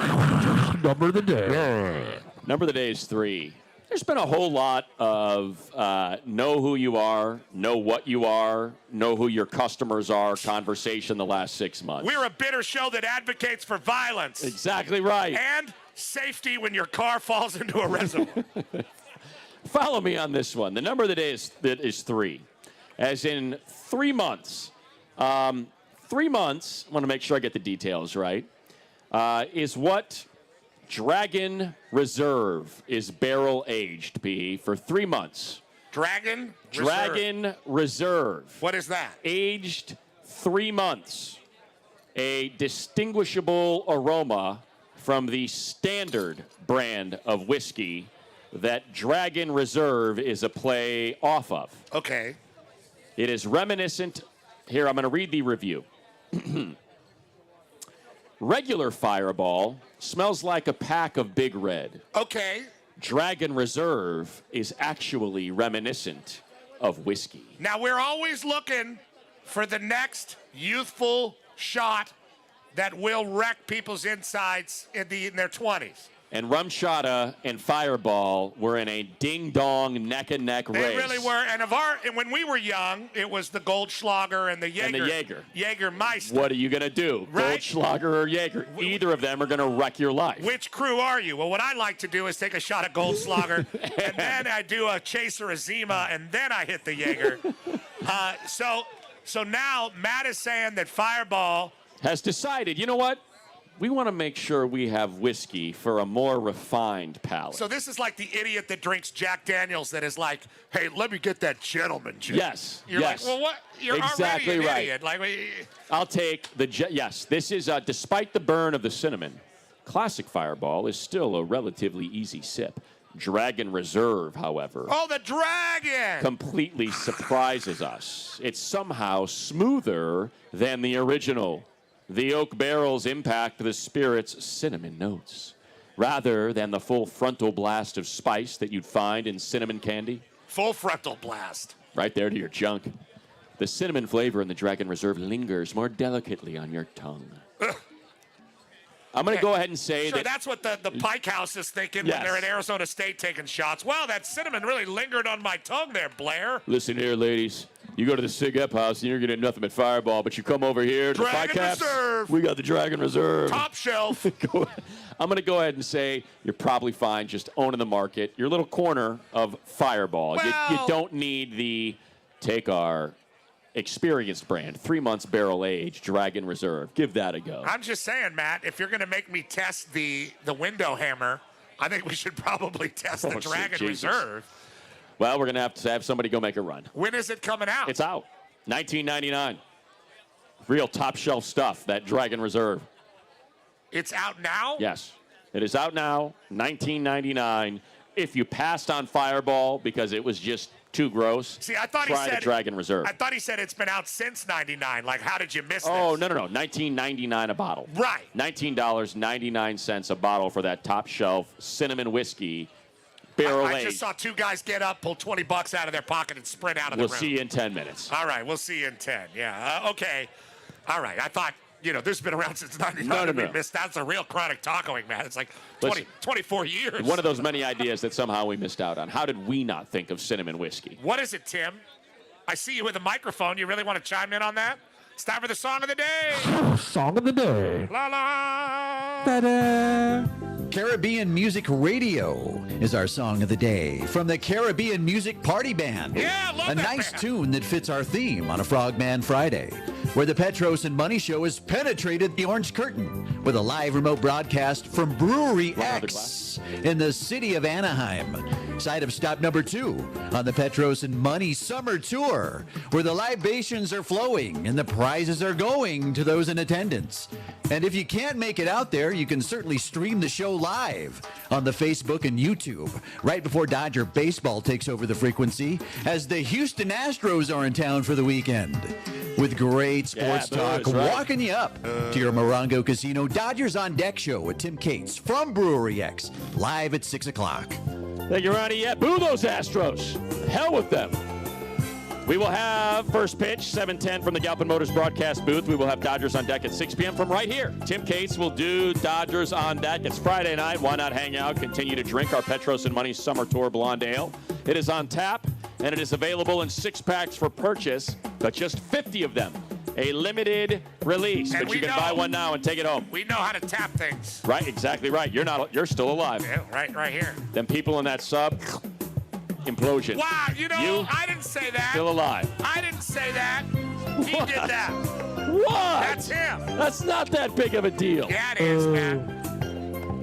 Number of the day. Number of the day is 3. There's been a whole lot of know who you are, know what you are, know who your customers are conversation the last 6 months. We're a bitter show that advocates for violence. Exactly right. And safety when your car falls into a reservoir. Follow me on this one. The number of the day is 3. As in 3 months. 3 months, I want to make sure I get the details right, is what Dragon Reserve is barrel aged, P, for 3 months. Dragon Reserve. What is that? Aged 3 months. A distinguishable aroma from the standard brand of whiskey that Dragon Reserve is a play off of. Okay. It is reminiscent. Here, I'm going to read the review. Regular Fireball smells like a pack of Big Red. Okay. Dragon Reserve is actually reminiscent of whiskey. Now, we're always looking for the next youthful shot that will wreck people's insides in their 20s. And Rum Shada and Fireball were in a ding-dong neck-and-neck race. They really were. And when we were young, it was the Goldschlager and the Jaeger. Jägermeister. What are you going to do? Right? Goldschlager or Jaeger? Either of them are going to wreck your life. Which crew are you? Well, what I like to do is take a shot of Goldschlager, and then I do a chaser of Zima, and then I hit the Jaeger. So now Matt is saying that Fireball has decided, you know what? We want to make sure we have whiskey for a more refined palate. So this is like the idiot that drinks Jack Daniels that is like, hey, let me get that gentleman Jack. Yes. You're like, well, what? You're exactly already an right. idiot. Like, I'll take the, yes, this is, despite the burn of the cinnamon, Classic Fireball is still a relatively easy sip. Dragon Reserve, however. Oh, the dragon! Completely surprises us. It's somehow smoother than the original. The oak barrels impact the spirit's cinnamon notes, rather than the full frontal blast of spice that you'd find in cinnamon candy. Full frontal blast. Right there to your junk. The cinnamon flavor in the Dragon Reserve lingers more delicately on your tongue. I'm going to go ahead and say sure, that's what the Pike House is thinking when they're at Arizona State taking shots. Wow, that cinnamon really lingered on my tongue there, Blair. Listen here, ladies. You go to the Sig Ep house and you're getting nothing but Fireball, but you come over here to Dragon Pike Reserve. We got the Dragon Reserve. Top shelf. I'm going to go ahead and say you're probably fine just owning the market. Your little corner of Fireball. Well, you don't need the take our experienced brand, 3 months barrel age, Dragon Reserve. Give that a go. I'm just saying, Matt, if you're going to make me test the window hammer, I think we should probably test the Dragon Reserve. Well, we're going to have somebody go make a run. When is it coming out? It's out. $19.99. Real top shelf stuff, that Dragon Reserve. It's out now? Yes. It is out now, $19.99. If you passed on Fireball because it was just too gross, see, I thought try he said the Dragon Reserve. I thought he said it's been out since '99. Like, how did you miss this? Oh, no. $19.99 a bottle. Right. $19.99 a bottle for that top shelf cinnamon whiskey, barrel aged. I just saw two guys get up, pull $20 out of their pocket, and sprint out of the room. We'll see you in 10 minutes. All right, we'll see you in 10. Yeah, okay. All right, I thought, this has been around since 99. No. That's a real chronic talking, man. It's like 24 years. One of those many ideas that somehow we missed out on. How did we not think of cinnamon whiskey? What is it, Tim? I see you with a microphone. You really want to chime in on that? It's time for the song of the day. Song of the day. La la. Ta-da. Caribbean Music Radio is our song of the day from the Caribbean Music Party Band. Yeah, love a that nice band. tune that fits our theme on a Frogman Friday, where the Petros and Money Show has penetrated the orange curtain with a live remote broadcast from Brewery X in the city of Anaheim. Side of stop number 2 on the Petros and Money Summer Tour, where the libations are flowing and the prizes are going to those in attendance. And if you can't make it out there, you can certainly stream the show live on the Facebook and YouTube right before Dodger baseball takes over the frequency, as the Houston Astros are in town for the weekend. With great sports talk, walking you up to your Morongo Casino Dodgers on Deck show with Tim Cates from Brewery X, live at 6 o'clock. Thank you, Ronnie. Yeah, boo those Astros. Hell with them. We will have first pitch, 7:10 from the Galpin Motors broadcast booth. We will have Dodgers on Deck at 6 p.m. from right here. Tim Cates will do Dodgers on Deck. It's Friday night. Why not hang out, continue to drink our Petros and Money Summer Tour Blonde Ale. It is on tap, and it is available in 6-packs for purchase, but just 50 of them. A limited release, And but you can buy one now and take it home. We know how to tap things. Right, exactly right. You're still alive. Yeah, right here. Them people in that sub, implosion. Wow, I didn't say that. Still alive. I didn't say that. He did that. What? That's him. That's not that big of a deal. Yeah, it is, man.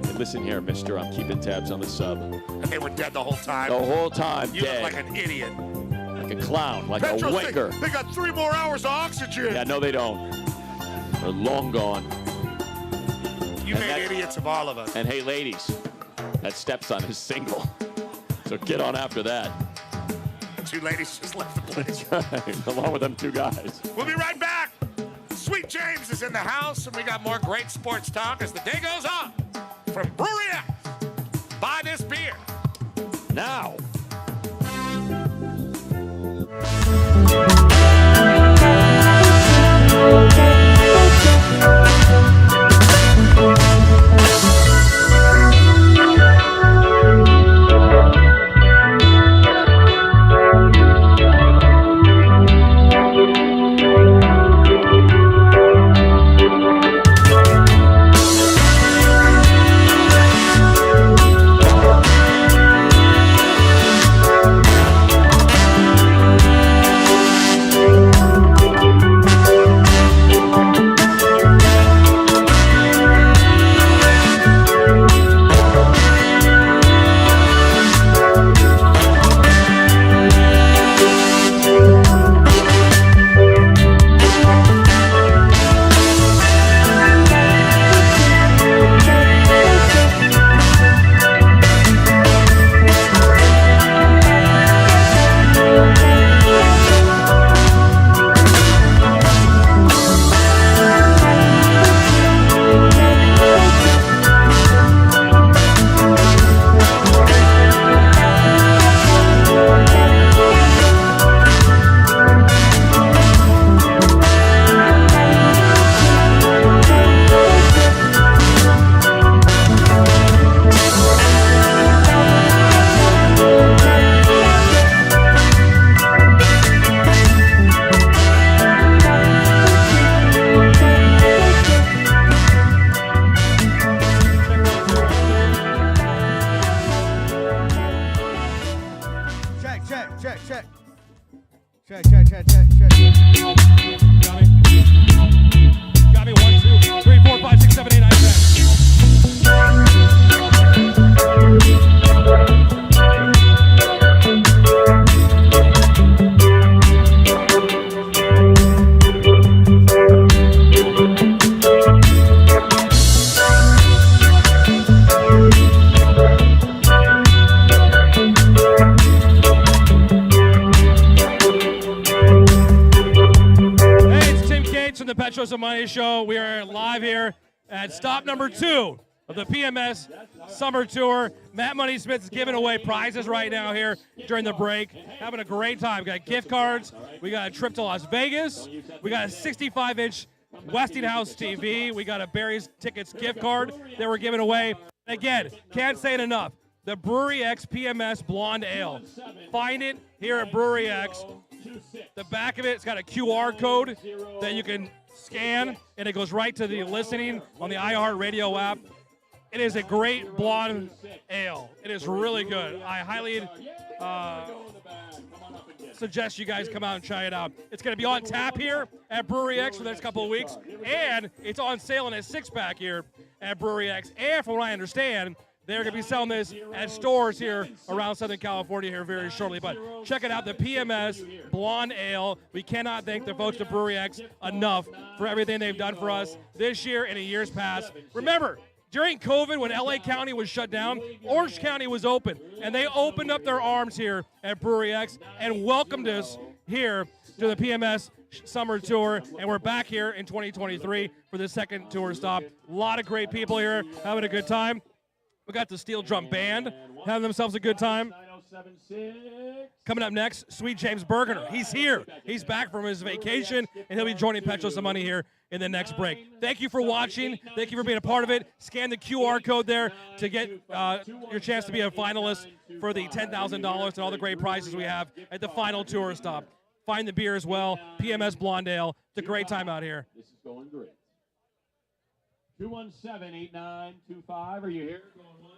Hey, listen here, mister. I'm keeping tabs on the sub. And they were dead the whole time. The whole time, You dead. look like an idiot. Like a clown, like Petros, a winker. They got 3 more hours of oxygen. Yeah, no, they don't. They're long gone. You made idiots of all of us. And hey, ladies, that stepson is single. So get on after that. 2 ladies just left the place. That's right. Along with them 2 guys. We'll be right back. Sweet James is in the house, and we got more great sports talk as the day goes on. From Brewery X, buy this beer now. Petros and Money Show. We are live here at stop number 2 of the PMS Summer Tour. Matt Money Smith is giving away prizes right now here during the break. Having a great time. We got gift cards. We got a trip to Las Vegas. We got a 65-inch Westinghouse TV. We got a Barry's Tickets gift card that we're giving away. Again, can't say it enough. The Brewery X PMS Blonde Ale. Find it here at Brewery X. The back of it's got a QR code that you can scan, and it goes right to the listening on the iHeart Radio app. It is a great blonde ale. It is really good. I highly suggest you guys come out and try it out. It's going to be on tap here at Brewery X for the next couple of weeks, and it's on sale in a 6-pack here at Brewery X. And from what I understand, they're going to be selling this at stores here around Southern California here very shortly. But check it out, the PMS Blonde Ale. We cannot thank the folks at Brewery X enough for everything they've done for us this year and in years past. Remember, during COVID, when LA County was shut down, Orange County was open, and they opened up their arms here at Brewery X and welcomed us here to the PMS Summer Tour, and we're back here in 2023 for the second tour stop. A lot of great people here having a good time. We got the Steel Drum Band having themselves a good time. Coming up next, Sweet James Bergener. He's here. He's back from his vacation, and he'll be joining Petros and Money here in the next break. Thank you for watching. Thank you for being a part of it. Scan the QR code there to get your chance to be a finalist for the $10,000 and all the great prizes we have at the final tour stop. Find the beer as well. PMS Blonde Ale. It's a great time out here. This is going great. 217-8925. Are you here? Going once.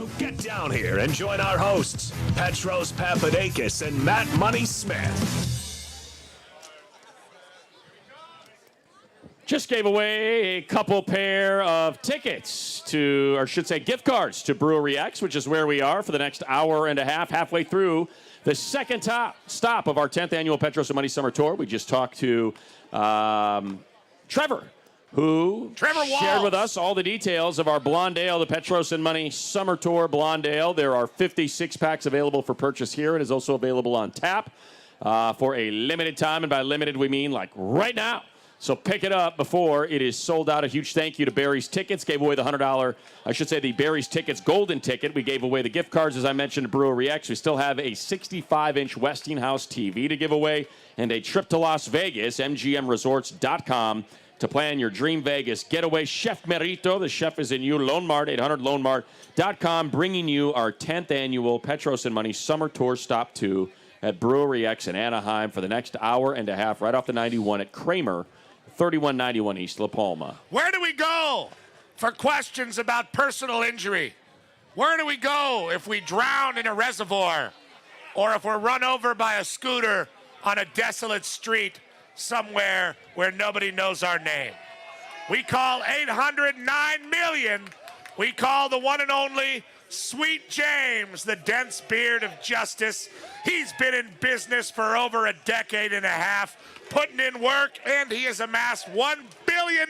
So get down here and join our hosts, Petros Papadakis and Matt Money Smith. Just gave away a couple pair of tickets to, or should say gift cards to Brewery X, which is where we are for the next hour and a half, halfway through the second stop of our 10th annual Petros and Money Summer Tour. We just talked to Trevor, who shared with us all the details of our Blonde Ale, the Petros and Money Summer Tour Blonde Ale. There are 56 packs available for purchase here. It is also available on tap for a limited time, and by limited we mean like right now. So pick it up before it is sold out. A huge thank you to Barry's Tickets. Gave away the $100, the Barry's Tickets golden ticket. We gave away the gift cards, as I mentioned, to Brewery X. We still have a 65-inch Westinghouse TV to give away and a trip to Las Vegas, mgmresorts.com, to plan your dream Vegas getaway. Chef Merito, the chef is in you. Lone Mart, 800lonemart.com, bringing you our 10th annual Petros and Money Summer Tour Stop 2 at Brewery X in Anaheim for the next hour and a half, right off the 91 at Kramer, 3191 East La Palma. Where do we go for questions about personal injury? Where do we go if we drown in a reservoir or if we're run over by a scooter on a desolate street somewhere where nobody knows our name? We call 800-9-million. We call the one and only Sweet James, the dense beard of justice. He's been in business for over a decade and a half, putting in work, and he has amassed $1 billion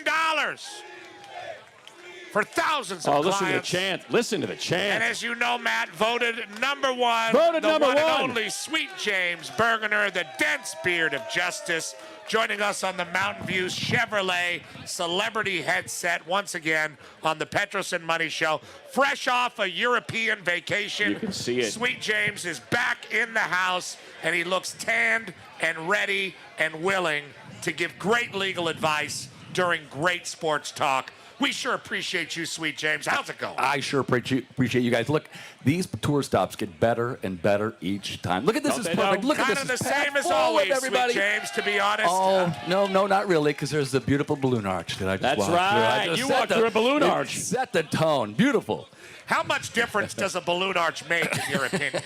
for thousands of clients. Listen to the chant. Listen to the chant. And as you know, Matt, voted number one. Voted the number one one. and only Sweet James Bergener, the dense beard of justice, joining us on the Mountain View Chevrolet Celebrity Headset once again on the Petros and Money Show. Fresh off a European vacation. You can see it. Sweet James is back in the house, and he looks tanned and ready and willing to give great legal advice during great sports talk. We sure appreciate you, Sweet James. How's it going? I sure appreciate you guys. Look, these tour stops get better and better each time. Look at this, is perfect. Look at this, kind of the path same as forward, always, everybody. Sweet James, to be honest. Oh, no, not really, because there's the beautiful balloon arch that I just That's walked through. right. You walked through a balloon arch. Set the tone. Beautiful. How much difference does a balloon arch make, in your opinion?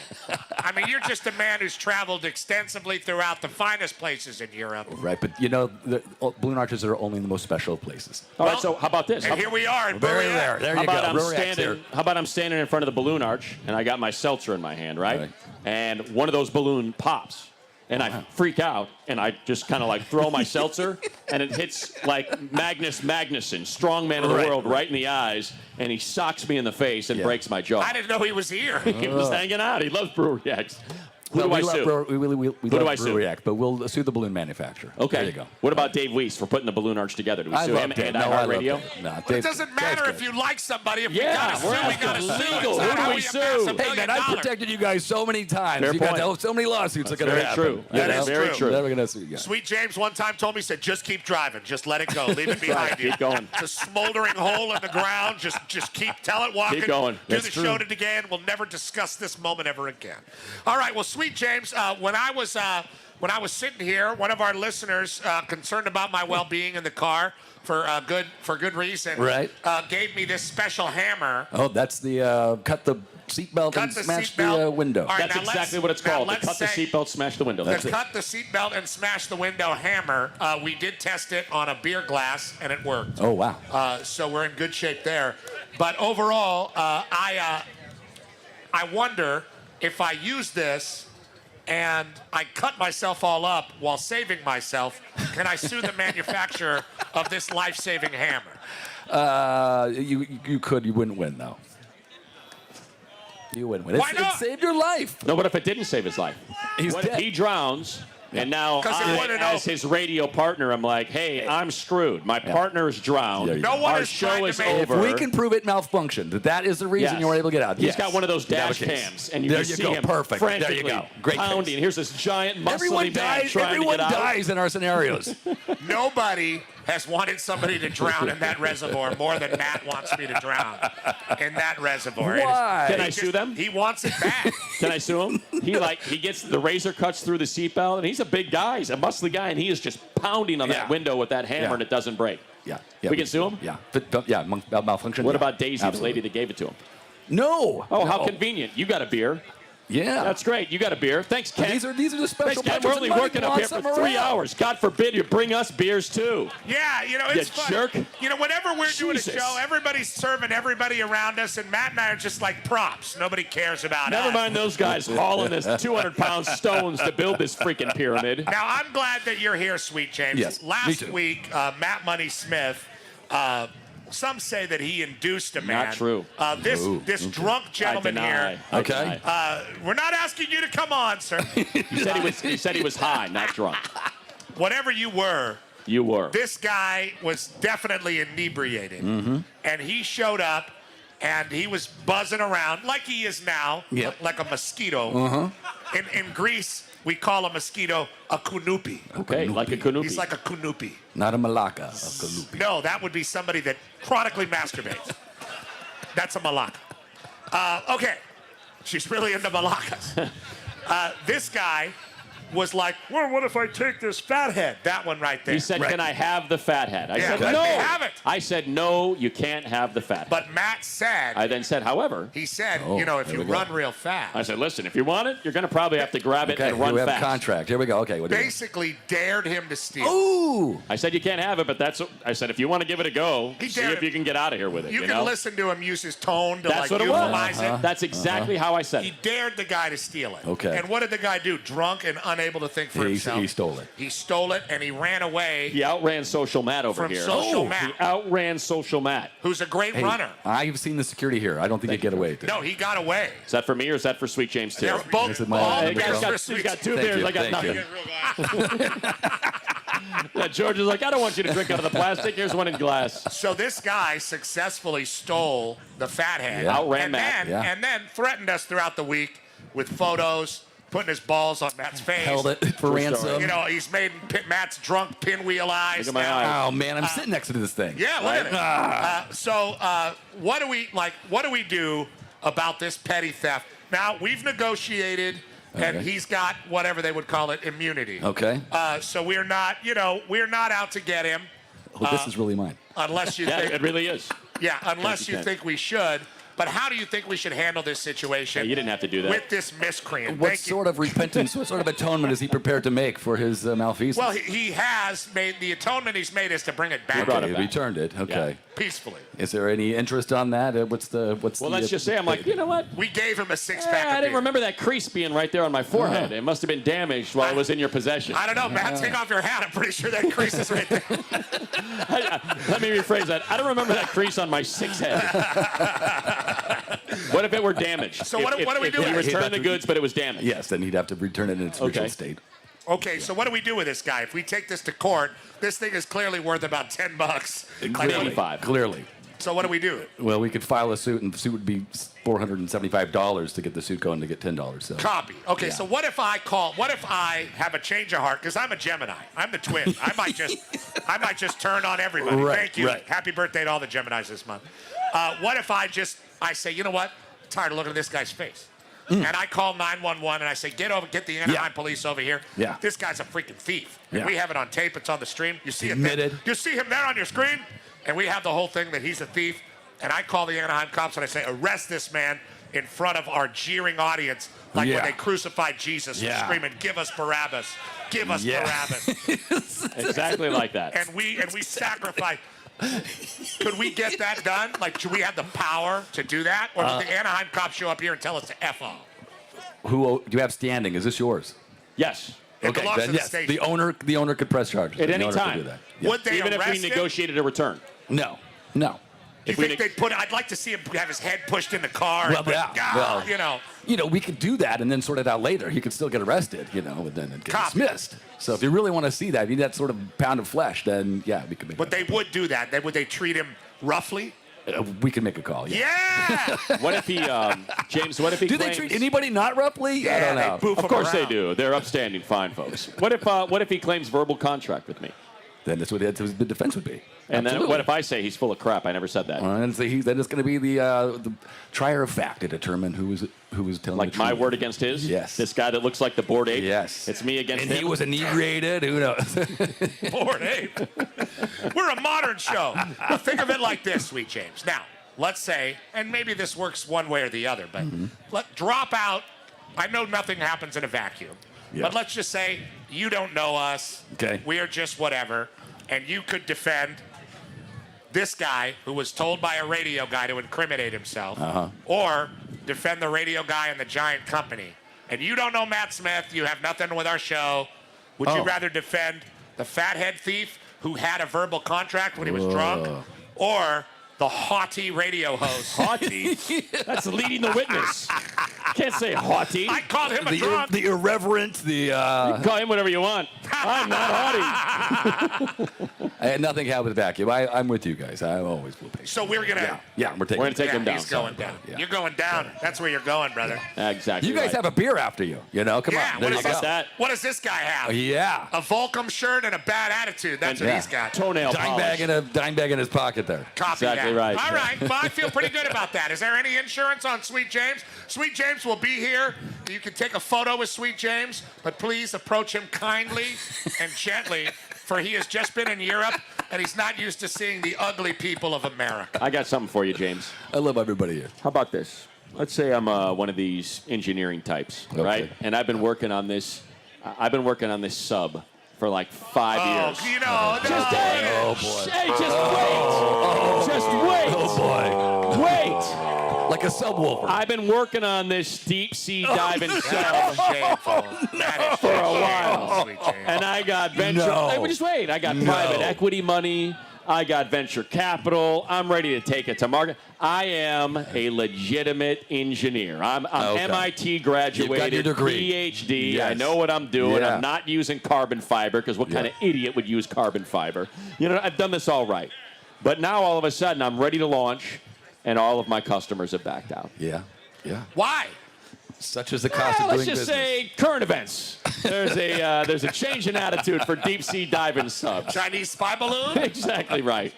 I mean, you're just a man who's traveled extensively throughout the finest places in Europe. Right, but you know, the balloon arches are only in the most special places. All right, so how about this? And here we are in Very Brewery. rare. There How you go. about, Brewery X here. how about I'm standing in front of the balloon arch, and I got my seltzer in my hand, right? And one of those balloon pops, and I freak out, and I just kind of like throw my seltzer, and it hits like Magnus Magnuson, strongman of the world, right in the eyes, and he socks me in the face and breaks my jaw. I didn't know he was here. He was hanging out. He loves Brewery X. Who do I sue? We love Brewery X, but we'll sue the balloon manufacturer. Okay. There you go. What about Dave Weiss for putting the balloon arch together? Do we I sue love him Dave. and No, I iHeart love Radio? Dave. No, But it doesn't matter if you like somebody. If we gotta sue, we gotta sue. legal. It's not Who do how we amass sue? $1 Hey, billion. man, I've protected you guys so many times. Fair You point. got so many lawsuits that are going to very happen. true. That is very true. Never going to sue you guys. Sweet James one time told me, he said, just keep driving. Just let it go. Leave it behind you. Keep going. It's a smoldering hole in the ground. Just tell it walking. Keep going. Do That's the true. show it again. We'll never discuss this moment ever again. All right. Well, Sweet James, when I was sitting here, one of our listeners, concerned about my well-being in the car for good reason, Right. gave me this special hammer. Oh, that's the cut the seatbelt and the smash seatbelt. the window. All right, That's now exactly what it's called. The let's cut the say- seatbelt, smash the window. The That's it. cut the seatbelt and smash the window hammer. We did test it on a beer glass, and it worked. Oh, wow. So we're in good shape there. But overall, I wonder if I use this and I cut myself all up while saving myself, can I sue the manufacturer of this life-saving hammer? You could. You wouldn't win, though. You wouldn't win. Why not? It saved your life. No, but if it didn't save his life? He's what dead. if he drowns, and now 'Cause it I, wouldn't as open. his radio partner, I'm like, hey, I'm screwed. My partner's drowned. There you No go. one Our is trying show to is make- If over. we can prove it malfunctioned, that is the reason Yes. you were able to get out. He's Yes. got one of those You have a dash case. cams, and you there can you see go. him Perfect. There you frantically go. Great pounding. case. Here's this giant muscly Everyone man dies. trying Everyone to get out. dies in our scenarios. Nobody has wanted somebody to drown in that reservoir more than Matt wants me to drown in that reservoir. Why? Can I He sue them? He wants it back. Can I sue him? He gets the razor cuts through the seatbelt, and he's a big guy. He's a muscly guy, and he is just pounding on that window with that hammer, Yeah. and it doesn't break. Yeah. We can sue him? Yeah. Malfunction. What yeah. about Daisy, Absolutely. the lady that gave it to him? No. Oh, no. how convenient. You got a beer. Yeah. That's great. You got a beer. Thanks, Ken. These are the special. Thanks, Ken. We're only working up here for 3 hours. God forbid you bring us beers, too. Yeah, it's You fun. jerk. Whenever we're doing a Jesus. show, everybody's serving everybody around us, and Matt and I are just like props. Nobody cares about us. Never mind those guys hauling this 200-pound stones to build this freaking pyramid. Now, I'm glad that you're here, Sweet James. Yes, me Last too. week, Matt Money Smith, some say that he induced a man. Not true. This drunk gentleman here. Okay. We're not asking you to come on, sir. He said he was high, not drunk. Whatever you were. You were. This guy was definitely inebriated. Mm-hmm. And he showed up, and he was buzzing around like he is now, Yep. like a mosquito. Uh-huh. In Greece, we call a mosquito a kunupi. Okay, like a kunupi. He's like a kunupi. Not a malaka. A kalupi. No, that would be somebody that chronically masturbates. That's a malaka. Okay, she's really into malakas. This guy was like, well, what if I take this fathead? That one right there. He said, can I have the fathead? I said, let no. me have it. I said, no, you can't have the fathead. But Matt said, I then said, however. he said, Oh, if there you we go. run real fast. I said, listen, if you want it, you're going to probably have to grab it Okay, and run we have fast. a contract. Here we go. Okay, what do you Basically dared him to steal. Ooh. I said, you can't have it, but I said, if you want to give it a go, He see dared if it. you can get out of here with it. You You can know? listen to him use his tone to That's what it euphemize was. it. That's exactly how I said He it. dared the guy to steal it. Okay. And what did the guy do? Drunk and unable to think for himself. He stole it. He stole it and he ran away. He outran Social Matt over From here. Social Matt. He outran Social Matt. Who's a great Hey, runner. I've seen the security here. I don't think he'd get away with it. No, he got away. Is that for me or is that for Sweet James too? They're both Is it my- all Hey, beers he's got- for He's Sweet. got two Thank beers. you, I got thank nothing. Yeah, George is like, I don't want you to drink out of the plastic. Here's one in glass. So this guy successfully stole the fathead. Yeah. Outran and Matt. Then, Yeah. and then threatened us throughout the week with photos, putting his balls on Matt's face. Held it for ransom. He's made Matt's drunk pinwheel eyes. Look at my now. eyes. Oh man, I'm sitting next to this thing. Yeah, look at it. Ah. So what do we do about this petty theft? Now we've negotiated, and Okay. he's got whatever they would call it, immunity. Okay. So we're not out to get him. Oh, this is really mine. Unless you Yeah, think, it really is. unless you Ken. think we should. But how do you think we should handle this situation? Yeah, you didn't have to do that. With this miscreant. What Thank you. sort of repentance, what sort of atonement is he prepared to make for his malfeasance? Well, he has made the atonement he's made is to bring it back brought it he back. returned it. Okay. peacefully. Is there any interest on that? Well, let's just say I'm like, you know what? We gave him a six-pack. I didn't remember that crease being right there on my forehead. It must have been damaged while it was in your possession. I don't know, Matt. Take off your hat. I'm pretty sure that crease is right there. Let me rephrase that. I don't remember that crease on my six head. What if it were damaged? So what do we do If he with it? returned the goods, but it was damaged. Yes, then he'd have to return it in its original Okay. state. Okay, so what do we do with this guy? If we take this to court, this thing is clearly worth about $10. Clearly. So what do we do? Well, we could file a suit, and the suit would be $475 to get the suit going to get $10. So. Copy. Okay, Yeah. so what if I have a change of heart? Because I'm a Gemini. I'm the twin. I might just turn on everybody. Right, Thank you. right. Happy birthday to all the Geminis this month. What if I say, you know what? I'm tired of looking at this guy's face. And I call 911 and I say, get the Anaheim police over here. Yeah. This guy's a freaking thief. And Yeah. we have it on tape. It's on the stream. You see Admitted. it. You see him there on your screen, and we have the whole thing that he's a thief. And I call the Anaheim cops and I say, arrest this man in front of our jeering audience, like when Yeah. they crucified Jesus, Yeah. screaming, "Give us Barabbas! Give us Yeah. Barabbas!" Exactly like that. And we sacrifice. Could we get that done? Like, should we have the power to do that, or did the Anaheim cops show up here and tell us to f off? Who do you have standing? Is this yours? Yes. It belongs to the yes. station. The owner could press charges. At The any owner could time. do that. Yeah. Would they Even if arrest we him? negotiated a return. No. You think they'd put? I'd like to see him have his head pushed in the car. Well, and put, yeah. "God," Well, we could do that and then sort it out later. He could still get arrested, and then it get Copy. dismissed. So if you really want to see that, you need that sort of pound of flesh, then yeah, we could make. But they would do that. Would they treat him roughly? We can make a call. Yeah. Yeah. What if he, James? What if he Do claims? they treat anybody not roughly? I don't they know. boof Of him course they around. do. They're upstanding, fine folks. What if he claims verbal contract with me? Then that's what the defense would be. And then Absolutely. what if I say he's full of crap? I never said that. And so then it's going to be the trier of fact to determine who was telling Like the my truth. word against his? Yes. This guy that looks like the bored ape? Yes. It's me against And him? he was inebriated. Who knows? Bored ape. We're a modern show. Well, think of it like this, Sweet James. Now, let's say, and maybe this works one way or the other, but drop out. I know nothing happens in a vacuum, but let's just say you don't know us. Okay. We are just whatever, and you could defend this guy who was told by a radio guy to incriminate himself, or defend the radio guy and the giant company. And you don't know Matt Smith. You have nothing with our show. Would you rather defend the fathead thief who had a verbal contract when he was drunk, or the haughty radio host? Haughty? That's leading the witness. Can't say haughty. I called him a drunk. The irreverent, You can call him whatever you want. I'm not haughty. Nothing happened with vacuum. I'm with you guys. I always will pay. So we're gonna. Yeah, we're We're gonna take him down. He's going down. You're going down. That's where you're going, brother. Exactly. You guys have a beer after you. You know, come on. There What you is go. this? What does this guy have? Yeah. A Volcom shirt and a bad attitude. That's what he's got. Toenail Dime bag in his pocket there. Copy Exactly that. right. All right. Well, I feel pretty good about that. Is there any insurance on Sweet James? Sweet James will be here. You can take a photo with Sweet James, but please approach him kindly and gently, for he has just been in Europe and he's not used to seeing the ugly people of America. I got something for you, James. I love everybody here. How about this? Let's say I'm one of these engineering types, right? And I've been working on this. I've been working on this sub for like 5 years. You know, Just boy. Hey, just wait. Oh boy. Wait. Like a subwoofer. I've been working on this deep sea diving sub That is for a while, and I got venture. Hey, just wait. I got private equity money. I got venture capital. I'm ready to take it to market. I am a legitimate engineer. I'm MIT graduated, You've got your degree. PhD. Yes. I know what I'm doing. Yeah. I'm not using carbon fiber, because what kind of idiot would use carbon fiber? You know, I've done this all right. But now all of a sudden I'm ready to launch, and all of my customers have backed out. Yeah. Why? Such is the cost of Let's doing just business. say current events. There's a change in attitude for deep sea diving subs. Chinese spy balloon? Exactly right.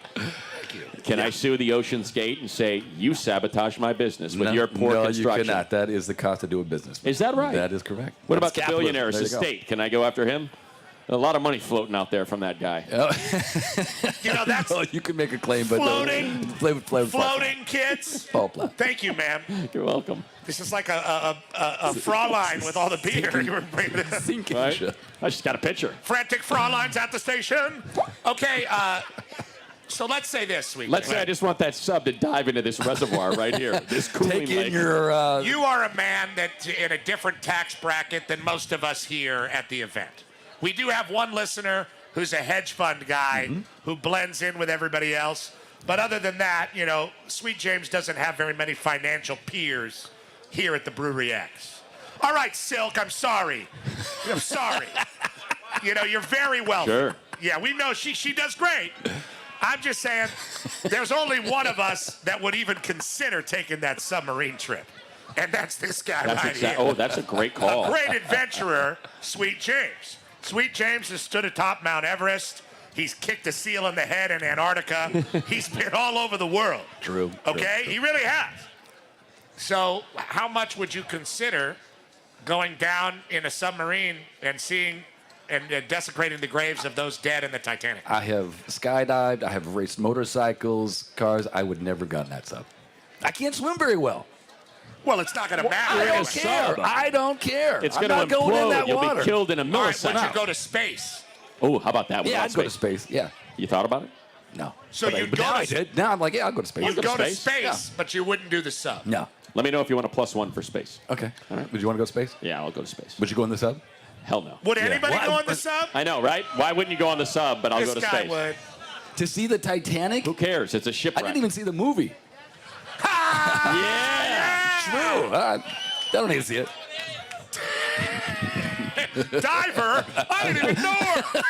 Can I sue the Ocean's Gate and say you sabotaged my business with your poor construction? No, you cannot. That is the cost of doing business. Is that right? That is correct. What about That's the capitalism. billionaire's There you go. estate? Can I go after him? A lot of money floating out there from that guy. You know, that's Oh, you can make a claim, but floating kids. Thank you, ma'am. You're welcome. This is like a Fraulein with all the beer you were bringing in. Right? I just got a picture. Frantic Fraulein's at the station. Okay, so let's say this, Sweet. Let's say I just want that sub to dive into this reservoir right here. This cooling Take in lake. your. You are a man that's in a different tax bracket than most of us here at the event. We do have one listener who's a hedge fund guy who blends in with everybody else. But other than that, you know, Sweet James doesn't have very many financial peers here at the Brewery X. All right, Silk, I'm sorry. I'm sorry. You know, you're very wealthy. Sure. Yeah, we know she does great. I'm just saying, there's only one of us that would even consider taking that submarine trip. And that's this guy right here. Oh, that's a great call. A great adventurer, Sweet James. Sweet James has stood atop Mount Everest. He's kicked a seal in the head in Antarctica. He's been all over the world. True. Okay? He really has. So how much would you consider going down in a submarine and seeing and desecrating the graves of those dead in the Titanic? I have skydived. I have raced motorcycles, cars. I would never gotten that sub. I can't swim very well. Well, it's not going to matter. I don't care. I don't care. It's I'm going to not going in implode. that You'll water. be killed in a All right, millisecond. would you go to space? Oh, how about that? What Yeah, about I'd go to space. Yeah. You thought about it? No. So But you'd but go now to I did. Now I'm like, yeah, I'll go to space. You'd go to space? space, but you wouldn't do the sub. No. Let me know if you want a +1 for space. Okay. All right. Would you want to go to space? Yeah, I'll go to space. Would you go in the sub? Hell no. Would anybody Well, go on the sub? I know, right? Why wouldn't you go on the sub, but I'll This go to guy space? would. To see the Titanic? Who cares? It's a I shipwreck. didn't even see the movie. Yeah. True. I don't need to see it. Diver? I didn't even know her.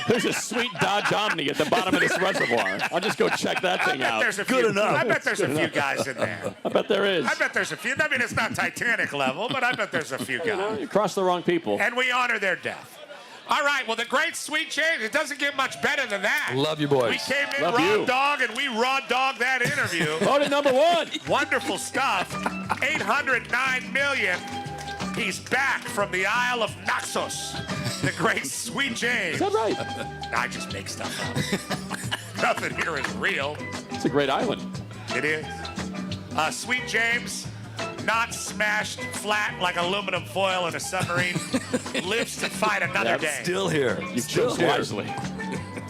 There's a sweet Dodge Omni at the bottom of this reservoir. I'll just go check that thing out. There's a few, I bet there's a few guys in there. I bet there is. I bet there's a few. I mean, it's not Titanic level, but I bet there's a few guys. You crossed the wrong people. And we honor their death. All right, well, the great Sweet James, it doesn't get much better than that. Love you, boys. We came in Love raw you. dog, and we raw dogged that interview. Voted #1. Wonderful stuff. 809 million. He's back from the Isle of Naxos. The great Sweet James. Is that right? I just make stuff up. Nothing here is real. It's a great island. It is. Sweet James, not smashed flat like aluminum foil in a submarine, lives to fight another day. Still here. You chose wisely.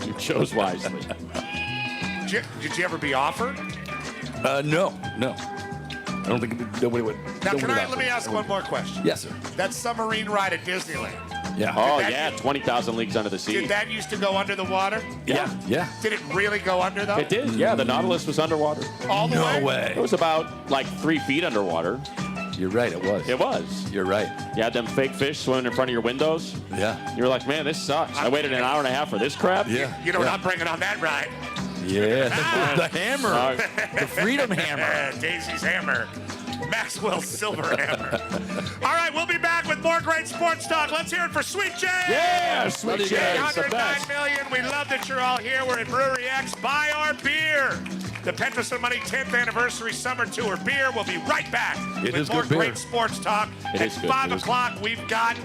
You chose wisely. Did you ever be offered? No. I don't think nobody would. Now, let me ask one more question. Yes, sir. That submarine ride at Disneyland. Yeah. Oh, yeah, 20,000 leagues under the sea. Did that used to go under the water? Yeah. Did it really go under, though? It did, yeah. The Nautilus was underwater. All the way? No way. It was about, 3 feet underwater. You're right, it was. It was. You're right. You had them fake fish swimming in front of your windows. Yeah. You were like, man, this sucks. I waited an hour and a half for this crap. Yeah. You know what I'm bringing on that ride? Yeah. The hammer. The freedom hammer. Daisy's hammer. Maxwell's silver hammer. All right, we'll be back with more great sports talk. Let's hear it for Sweet James. Yeah, Sweet James, the 109 best. million. We love that you're all here. We're at Brewery X. Buy our beer. The Petros and Money 10th Anniversary Summer Tour beer. We'll be right back with more great sports talk. At 5 o'clock, we've got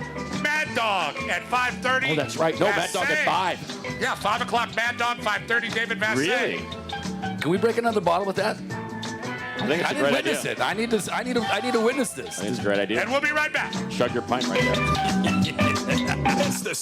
Mad Dog at 5:30. Oh, that's right. No, Mad Dog at 5. Yeah, 5 o'clock, Mad Dog, 5:30, David Vassay. Really? Can we break another bottle with that? I think it's a didn't great witness idea. it. I need to witness this. I think it's a great idea. And we'll be right back. Chug your pint right there. That's the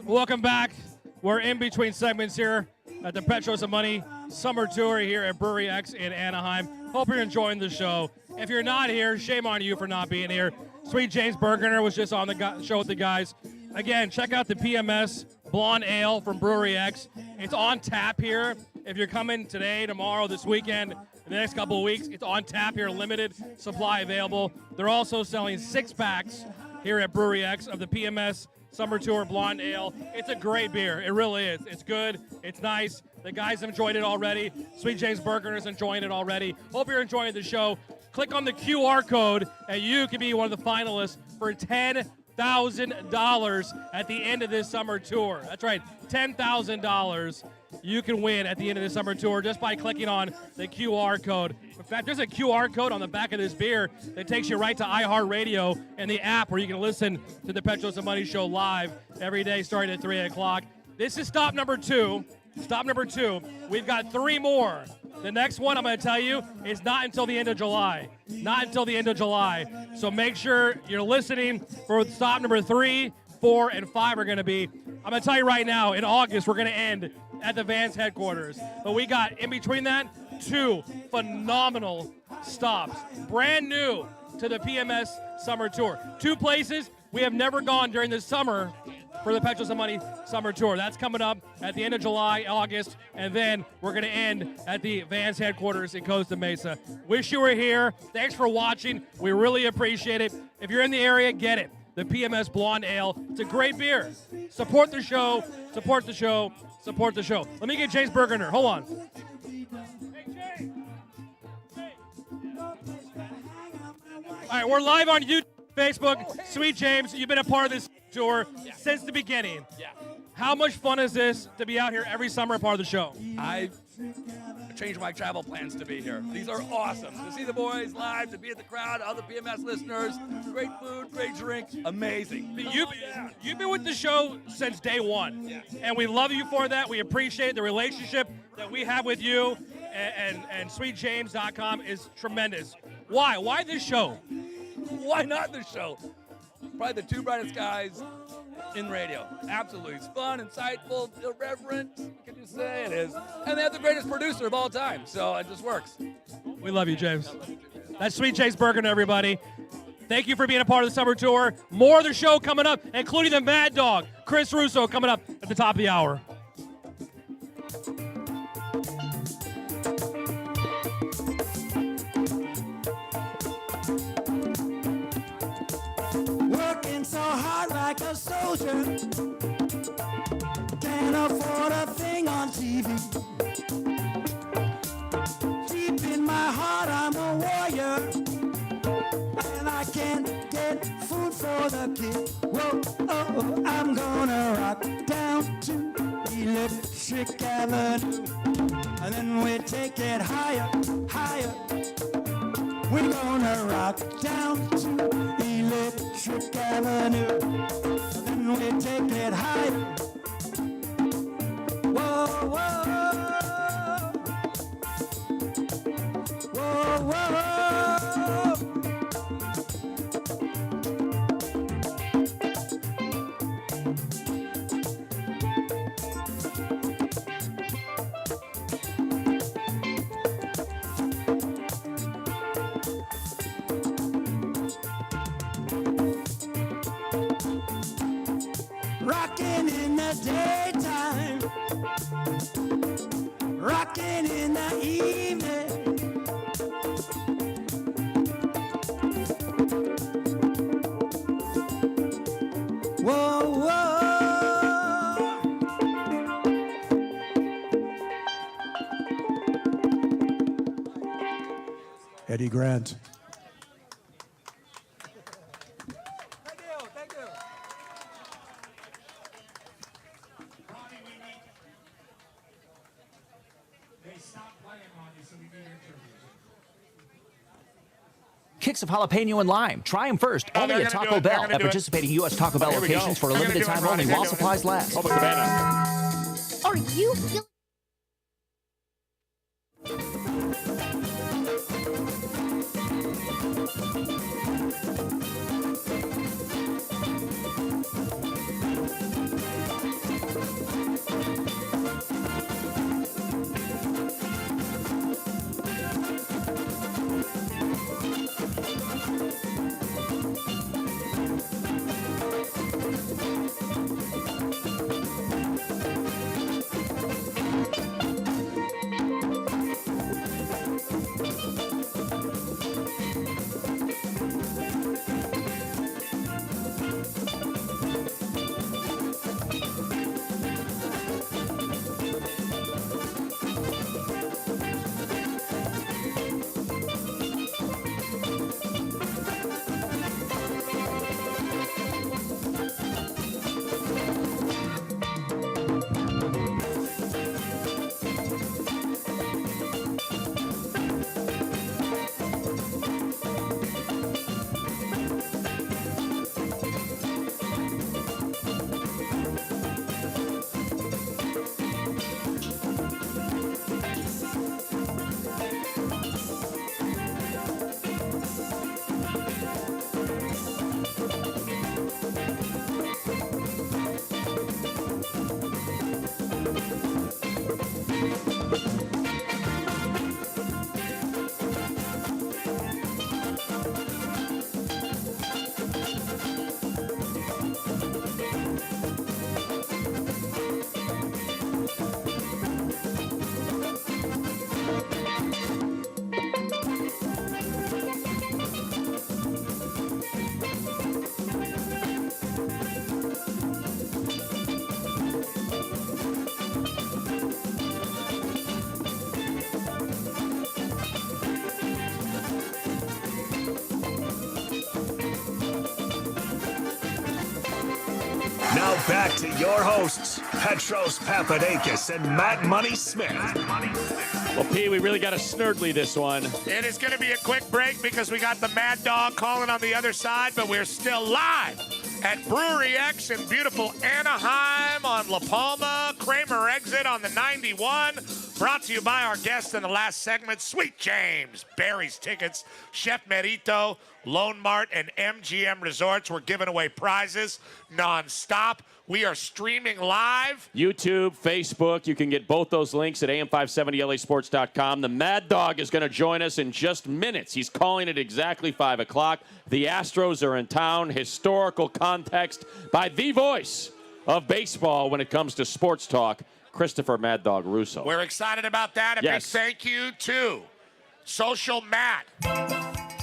Welcome back. We're in between segments here at the Petros and Money Summer Tour here at Brewery X in Anaheim. Hope you're enjoying the show. If you're not here, shame on you for not being here. Sweet James Bergener was just on the show with the guys. Again, check out the PMS Blonde Ale from Brewery X. It's on tap here. If you're coming today, tomorrow, this weekend, in the next couple of weeks, it's on tap here, limited supply available. They're also selling 6-packs here at Brewery X of the PMS Summer Tour Blonde Ale. It's a great beer. It really is. It's good. It's nice. The guys have enjoyed it already. Sweet James Bergener is enjoying it already. Hope you're enjoying the show. Click on the QR code, and you can be one of the finalists for $10,000 at the end of this summer tour. That's right, $10,000 you can win at the end of the summer tour just by clicking on the QR code. In fact, there's a QR code on the back of this beer that takes you right to iHeart Radio and the app where you can listen to the Petros and Money Show live every day starting at 3 o'clock. This is stop number 2. Stop number 2. We've got 3 more. The next one I'm going to tell you is not until the end of July. Not until the end of July. So make sure you're listening for stop number 3, 4, and 5 are going to be. I'm going to tell you right now, in August, we're going to end at the Vans headquarters. But we got, in between that, 2 phenomenal stops. Brand new to the PMS Summer Tour. 2 places we have never gone during the summer for the Petros and Money Summer Tour. That's coming up at the end of July, August, and then we're going to end at the Vans headquarters in Costa Mesa. Wish you were here. Thanks for watching. We really appreciate it. If you're in the area, get it. The PMS Blonde Ale. It's a great beer. Support the show. Support the show. Support the show. Let me get James Bergener. Hold on. Hey, Jay. Hey. All right, we're live on YouTube, Facebook. Sweet James, you've been a part of this tour since the beginning. How much fun is this to be out here every summer a part of the show? I changed my travel plans to be here. These are awesome. To see the boys live, to be at the crowd, other PMS listeners, great food, great drink, amazing. You've been with the show since day one, and we love you for that. We appreciate the relationship that we have with you, and SweetJames.com is tremendous. Why? Why this show? Why not this show? Probably the two brightest guys in radio. Absolutely. It's fun, insightful, irreverent. What can you say? It is. And they have the greatest producer of all time, so it just works. We love you, James. That's Sweet James Bergen, everybody. Thank you for being a part of the summer tour. More of the show coming up, including the Mad Dog, Chris Russo, coming up at the top of the hour. Working so hard like a soldier, can't afford a thing on TV. Deep in my heart I'm a warrior, and I can't get food for the kid. Whoa, oh, I'm gonna rock down to Electric Avenue, and then we take it higher, higher. We're gonna rock down to Electric Avenue, and then we take it higher. Whoa, whoa, whoa, whoa. Rocking in the daytime, rocking in the evening. Whoa, whoa. Eddie Grant. Kicks of jalapeno and lime. Try them first. Only at Taco Bell at participating U.S. Taco Bell locations for a limited time only while supplies last. Are you feeling? Now back to your hosts, Petros Papadakis and Matt Money Smith. Well, P, we really got a snurdly this one. It is going to be a quick break because we got the Mad Dog calling on the other side, but we're still live at Brewery X in beautiful Anaheim on La Palma. Kramer exit on the 91. Brought to you by our guest in the last segment, Sweet James. Barry's Tickets, Chef Merito, Lone Mart, and MGM Resorts. We're giving away prizes nonstop. We are streaming live. YouTube, Facebook. You can get both those links at am570lasports.com. The Mad Dog is going to join us in just minutes. He's calling it exactly 5 o'clock. The Astros are in town. Historical context by the voice of baseball when it comes to sports talk, Christopher Mad Dog Russo. We're excited about that. A big thank you to Social Matt,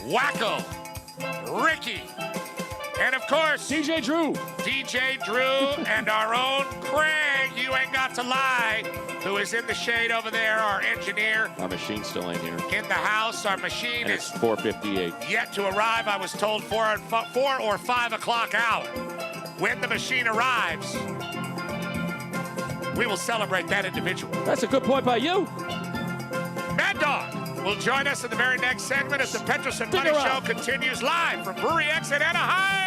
Wacko, Ricky, and of course, DJ Drew, and our own Craig, you ain't got to lie, who is in the shade over there, our engineer. Our machine's still in here. In the house, our machine And it's 4:58. yet to arrive. I was told 4 or 5 o'clock hour. When the machine arrives, we will celebrate that individual. That's a good point by you. Mad Dog will join us in the very next segment as the Petros and Money Show continues live from Brewery X in Anaheim.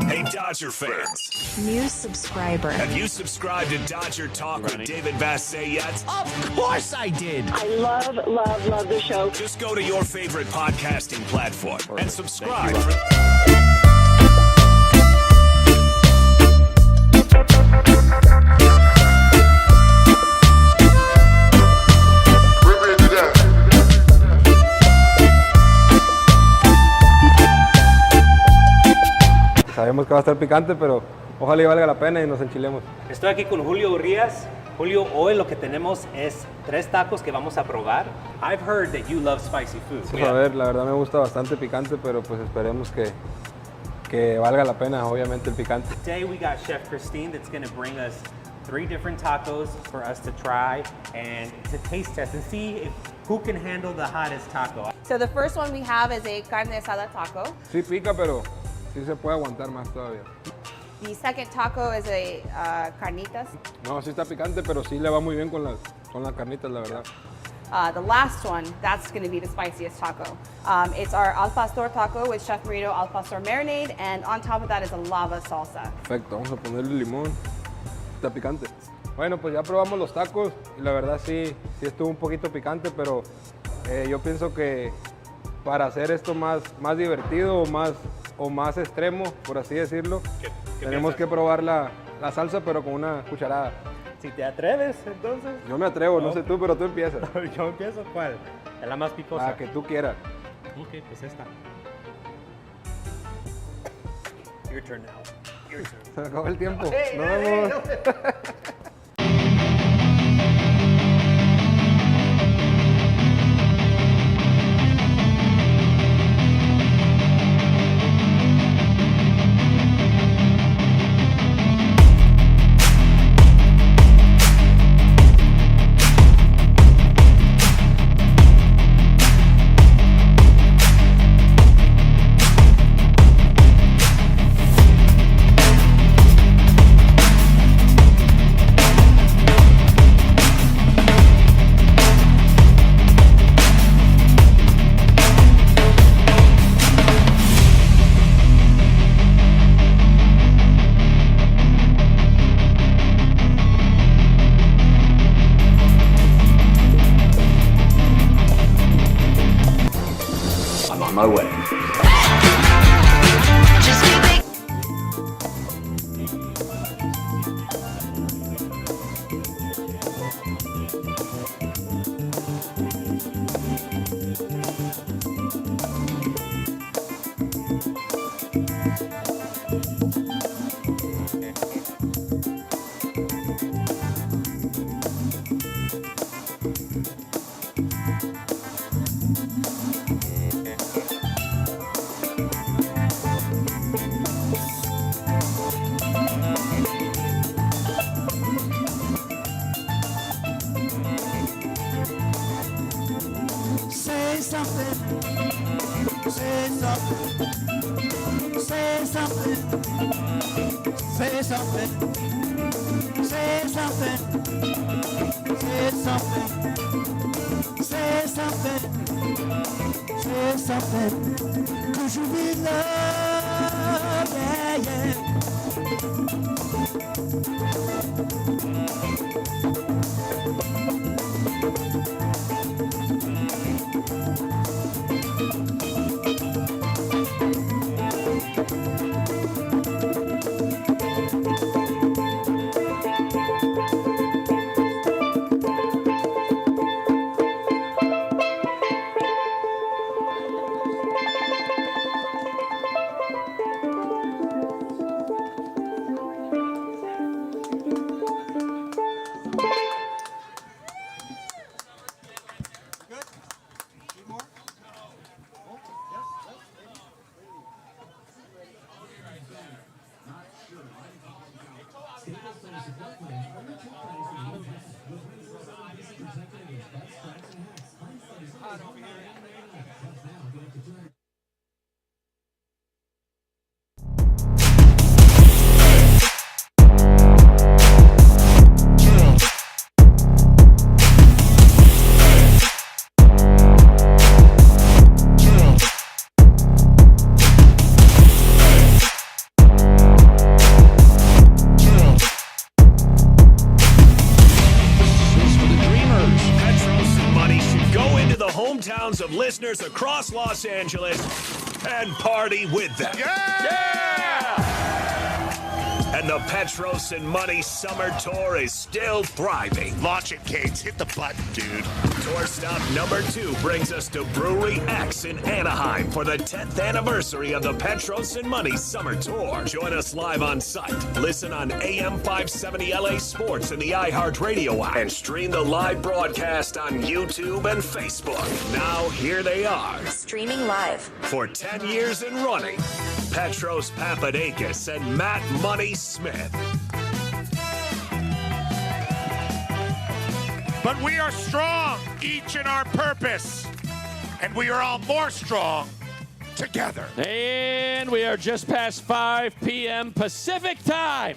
Hey, Dodger fans. New subscriber. Have you subscribed to Dodger Talk with David Vassay yet? Of course I did. I love the show. Just go to your favorite podcasting platform and subscribe. Sabemos que va a estar picante, pero ojalá y valga la pena y nos enchilemos. Estoy aquí con Julio Urias. Julio, hoy lo que tenemos es 3 tacos que vamos a probar. I've heard that you love spicy food. Vamos a ver, la verdad me gusta bastante picante, pero pues esperemos que valga la pena, obviamente, el picante. Today we got Chef Christine that's going to bring us 3 different tacos for us to try and to taste test and see who can handle the hottest taco. So the first one we have is a carne asada taco. Sí pica, pero sí se puede aguantar más todavía. The second taco is a carnitas. No, sí está picante, pero sí le va muy bien con las carnitas, la verdad. The last one, that's going to be the spiciest taco. It's our al pastor taco with Chef Merito al pastor marinade, and on top of that is a lava salsa. Perfecto, vamos a ponerle limón. Está picante. Bueno, pues ya probamos los tacos y la verdad sí estuvo un poquito picante, pero yo pienso que para hacer esto más divertido o más extremo, por así decirlo, tenemos que probar la salsa, pero con una cucharada. Si te atreves, entonces. Yo me atrevo, no sé tú, pero tú empiezas. Yo empiezo, ¿cuál? Es la más picosa. La que tú quieras. Ok, pues esta. Your turn now. Your turn. Se acabó el tiempo. Hey, Nos vemos. On my way. Say something. Say something. Say something. Say something. Say something. Say something. Say something. Say something. 'Cause you need love. Yeah, yeah. Of listeners across Los Angeles and party with them. And the Petros and Money Summer Tour is still thriving. Launch it, Cates. Hit the button, dude. Tour stop number 2 brings us to Brewery X in Anaheim for the 10th anniversary of the Petros and Money Summer Tour. Join us live on site. Listen on AM 570 LA Sports and the iHeart Radio app. And stream the live broadcast on YouTube and Facebook. Now, here they are. Streaming live. For 10 years and running, Petros Papadakis and Matt Money Smith. But we are strong, each in our purpose, and we are all more strong together. And we are just past 5 p.m. Pacific time.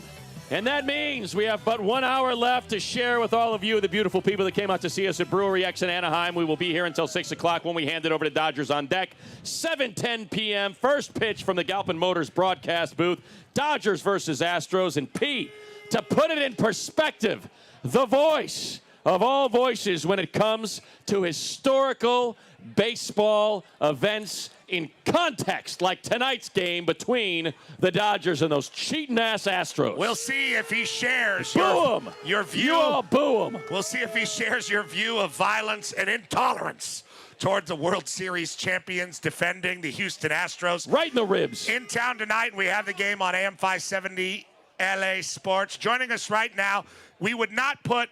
And that means we have but 1 hour left to share with all of you, the beautiful people that came out to see us at Brewery X in Anaheim. We will be here until 6 o'clock when we hand it over to Dodgers on deck. 7:10 p.m. First pitch from the Galpin Motors broadcast booth. Dodgers versus Astros. And Pete, to put it in perspective, the voice of all voices when it comes to historical baseball events in context, like tonight's game between the Dodgers and those cheating-ass Astros. We'll see if he shares your view. You all boo him. We'll see if he shares your view of violence and intolerance towards the World Series champions defending the Houston Astros. Right in the ribs. In town tonight, we have the game on AM 570 LA Sports. Joining us right now, we would not put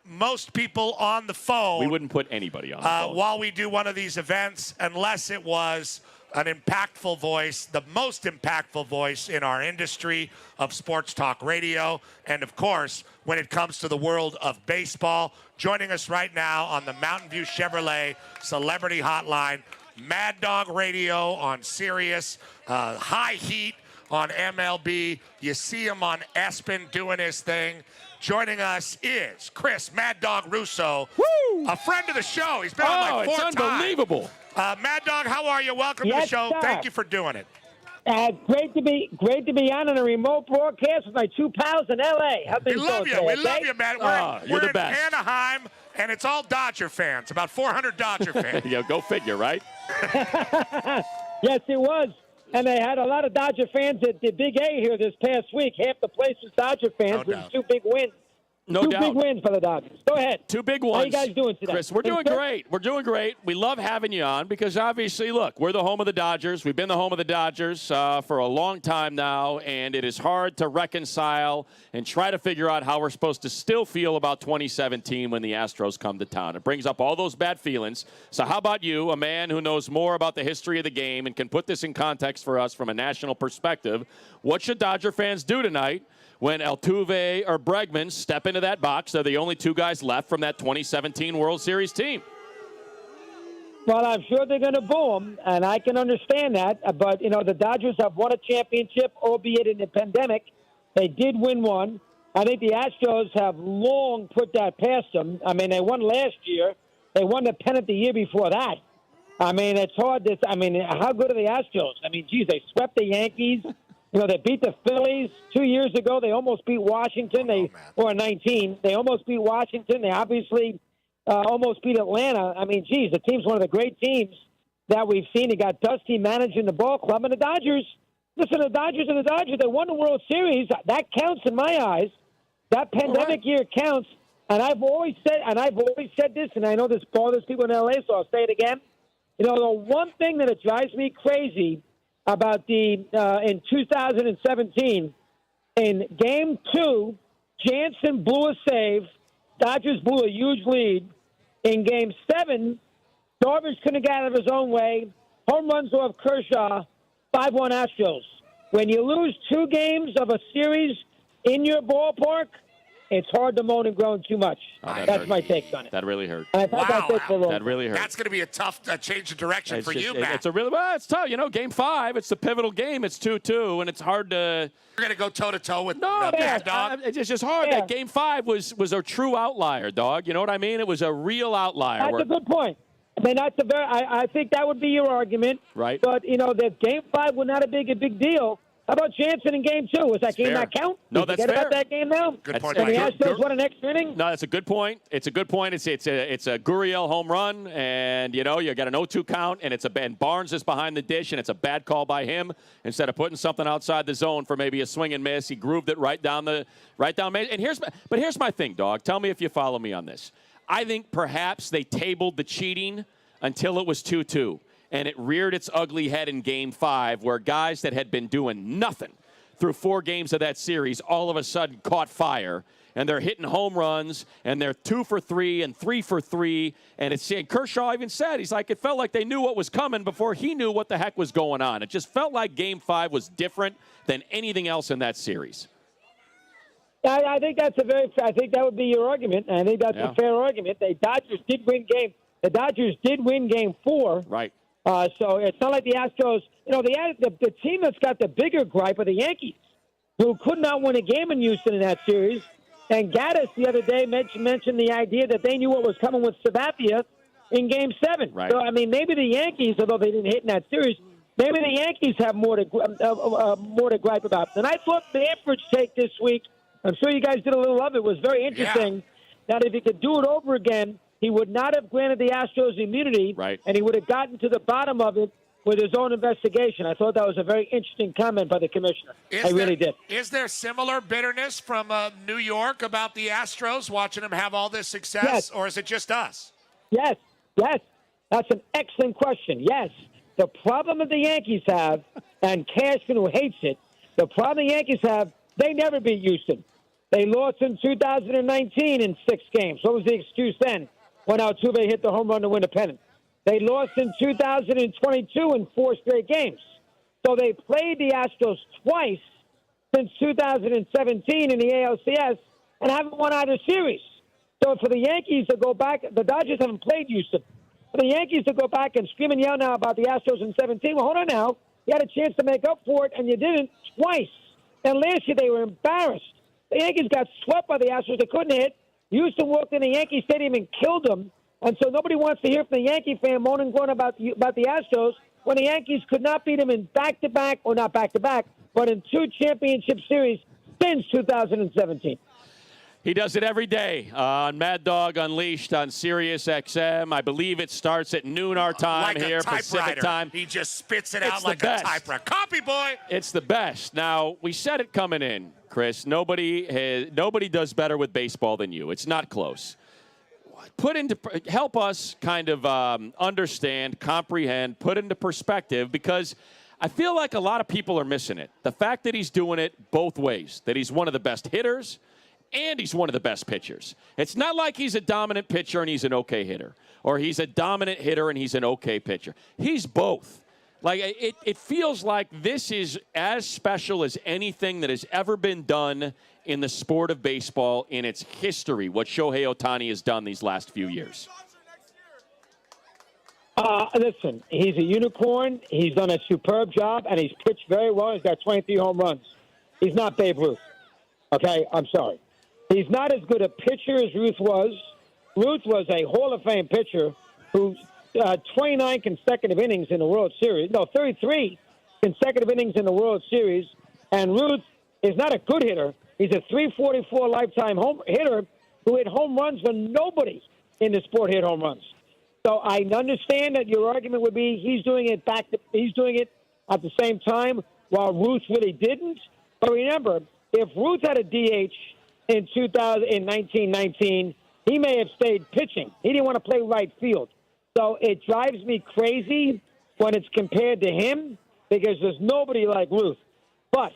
most people on the phone. We wouldn't put anybody on the phone while we do one of these events unless it was an impactful voice, the most impactful voice in our industry of sports talk radio. And of course, when it comes to the world of baseball, joining us right now on the Mountain View Chevrolet Celebrity Hotline, Mad Dog Radio on Sirius, High Heat on MLB. You see him on ESPN doing his thing. Joining us is Chris Mad Dog Russo, a friend of the show. He's been on like 4 times. It's unbelievable. Mad Dog, how are you? Welcome to the show. Sir. Thank you for doing it. Great to be on a remote broadcast with my 2 pals in L.A. We love you. We love you, man. We're the in best. Anaheim, and it's all Dodger fans, about 400 Dodger fans. Yeah, go figure, right? Yes, it was. And they had a lot of Dodger fans at the Big A here this past week. Half the place was Dodger fans with 2 big wins. No doubt. 2 big wins for the Dodgers. Go ahead. 2 big ones. How you guys doing today? Chris, we're doing great. We're doing great. We love having you on because obviously, look, we're the home of the Dodgers. We've been the home of the Dodgers for a long time now, and it is hard to reconcile and try to figure out how we're supposed to still feel about 2017 when the Astros come to town. It brings up all those bad feelings. So how about you, a man who knows more about the history of the game and can put this in context for us from a national perspective? What should Dodger fans do tonight when Altuve or Bregman step into that box? They're the only 2 guys left from that 2017 World Series team. Well, I'm sure they're going to boo him, and I can understand that. But, the Dodgers have won a championship, albeit in the pandemic. They did win one. I think the Astros have long put that past them. I mean, they won last year. They won the pennant the year before that. I mean, it's hard to – how good are the Astros? I mean, geez, they swept the Yankees. They beat the Phillies 2 years ago. They almost beat Washington. Or 19. They almost beat Washington. They obviously – almost beat Atlanta. I mean, geez, the team's one of the great teams that we've seen. They got Dusty managing the ball club. And the Dodgers, listen, the Dodgers, they won the World Series. That counts in my eyes. That pandemic year counts. And I've always said this, and I know this bothers people in L.A., so I'll say it again. The one thing that it drives me crazy about in 2017, in Game 2, Jansen blew a save. Dodgers blew a huge lead. In Game 7, Darvish couldn't get out of his own way. Home runs off Kershaw, 5-1 Astros. When you lose 2 games of a series in your ballpark, it's hard to moan and groan too much. That's my take on it. That really hurt. That really hurt. That's going to be a tough change of direction for you, Matt. It's tough. Game 5, it's the pivotal game. It's 2-2, and it's hard to. You're going to go toe-to-toe with Mad Dog? It's just hard. That Game 5 was a true outlier, dog. You know what I mean? It was a real outlier. That's a good point. I mean, I think that would be your argument. Right. But, the Game 5 would not have been a big deal. How about Jansen in Game 2? Was that game not count? No, that's fair. fair. About that game now? Good point. And the Astros won an extra inning? No, that's a good point. It's a good point. It's a Gurriel home run, and you got an 0-2 count, and Barnes is behind the dish, and it's a bad call by him. Instead of putting something outside the zone for maybe a swing and miss, he grooved it right down. And here's my thing, dog. Tell me if you follow me on this. I think perhaps they tabled the cheating until it was 2-2, and it reared its ugly head in Game 5, where guys that had been doing nothing through 4 games of that series all of a sudden caught fire, and they're hitting home runs, and they're 2 for 3 and 3 for 3, and Kershaw even said, he's like, it felt like they knew what was coming before he knew what the heck was going on. It just felt like Game 5 was different than anything else in that series. I think that would be your argument. I think that's a fair argument. The Dodgers did win Game 4. Right. So it's not like the Astros, the team that's got the bigger gripe are the Yankees, who could not win a game in Houston in that series. And Gaddis the other day mentioned the idea that they knew what was coming with Sabathia in Game 7. Right. So, maybe the Yankees, although they didn't hit in that series, maybe the Yankees have more to gripe about. And I thought the average take this week, I'm sure you guys did a little of it, was very interesting, that if he could do it over again, he would not have granted the Astros immunity, and he would have gotten to the bottom of it with his own investigation. I thought that was a very interesting comment by the commissioner. I really did. Is there similar bitterness from New York about the Astros, watching them have all this success, or is it just us? Yes. That's an excellent question. Yes. The problem that the Yankees have, and Cashman, who hates it, the problem the Yankees have, they never beat Houston. They lost in 2019 in 6 games. What was the excuse then? When Altuve hit the home run to win the pennant. They lost in 2022 in 4 straight games. So they played the Astros twice since 2017 in the ALCS and haven't won either series. So for the Yankees to go back, the Dodgers haven't played Houston. For the Yankees to go back and scream and yell now about the Astros in 17, well, hold on now. You had a chance to make up for it, and you didn't twice. And last year they were embarrassed. The Yankees got swept by the Astros. They couldn't hit. Houston walked in the Yankee Stadium and killed them. And so nobody wants to hear from the Yankee fan moaning and groaning about the Astros when the Yankees could not beat them in back-to-back, or not back-to-back, but in 2 championship series since 2017. He does it every day on Mad Dog Unleashed on Sirius XM. I believe it starts at noon our time like here, Pacific time. He just spits it out like a typewriter. Copy, boy! It's the best. Now, we said it coming in, Chris. Nobody does better with baseball than you. It's not close. Help us kind of understand, comprehend, put into perspective, because I feel like a lot of people are missing it. The fact that he's doing it both ways, that he's one of the best hitters and he's one of the best pitchers. It's not like he's a dominant pitcher and he's an okay hitter, or he's a dominant hitter and he's an okay pitcher. He's both. Like, it feels like this is as special as anything that has ever been done in the sport of baseball in its history, what Shohei Ohtani has done these last few years. Listen, he's a unicorn. He's done a superb job, and he's pitched very well. He's got 23 home runs. He's not Babe Ruth. Okay, I'm sorry. He's not as good a pitcher as Ruth was. Ruth was a Hall of Fame pitcher who 29 consecutive innings in the World Series. No, 33 consecutive innings in the World Series. And Ruth is not a good hitter. He's a 344 lifetime home hitter who hit home runs when nobody in the sport hit home runs. So I understand that your argument would be he's doing it at the same time while Ruth really didn't. But remember, if Ruth had a DH in 1919, he may have stayed pitching. He didn't want to play right field. So it drives me crazy when it's compared to him because there's nobody like Ruth. But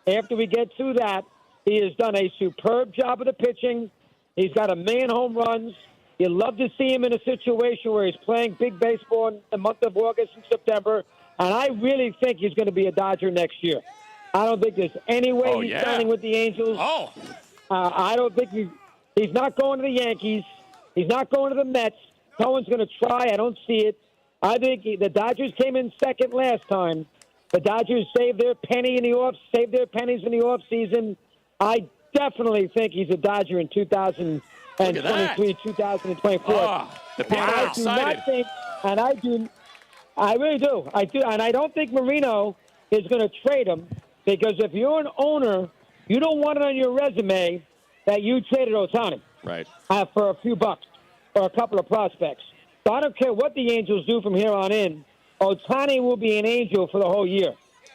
after we get through that, he has done a superb job of the pitching. He's got 1 million home runs. You'd love to see him in a situation where he's playing big baseball in the month of August and September. And I really think he's going to be a Dodger next year. I don't think there's any way he's signing with the Angels. I don't think he's not going to the Yankees. He's not going to the Mets. Cohen's going to try. I don't see it. I think the Dodgers came in second last time. The Dodgers saved their pennies in the off season. I definitely think he's a Dodger in 2023, 2024. I really do. And I don't think Marino is going to trade him because if you're an owner, you don't want it on your resume that you traded Ohtani. Right. For a few bucks or a couple of prospects. So I don't care what the Angels do from here on in. Ohtani will be an Angel for the whole year.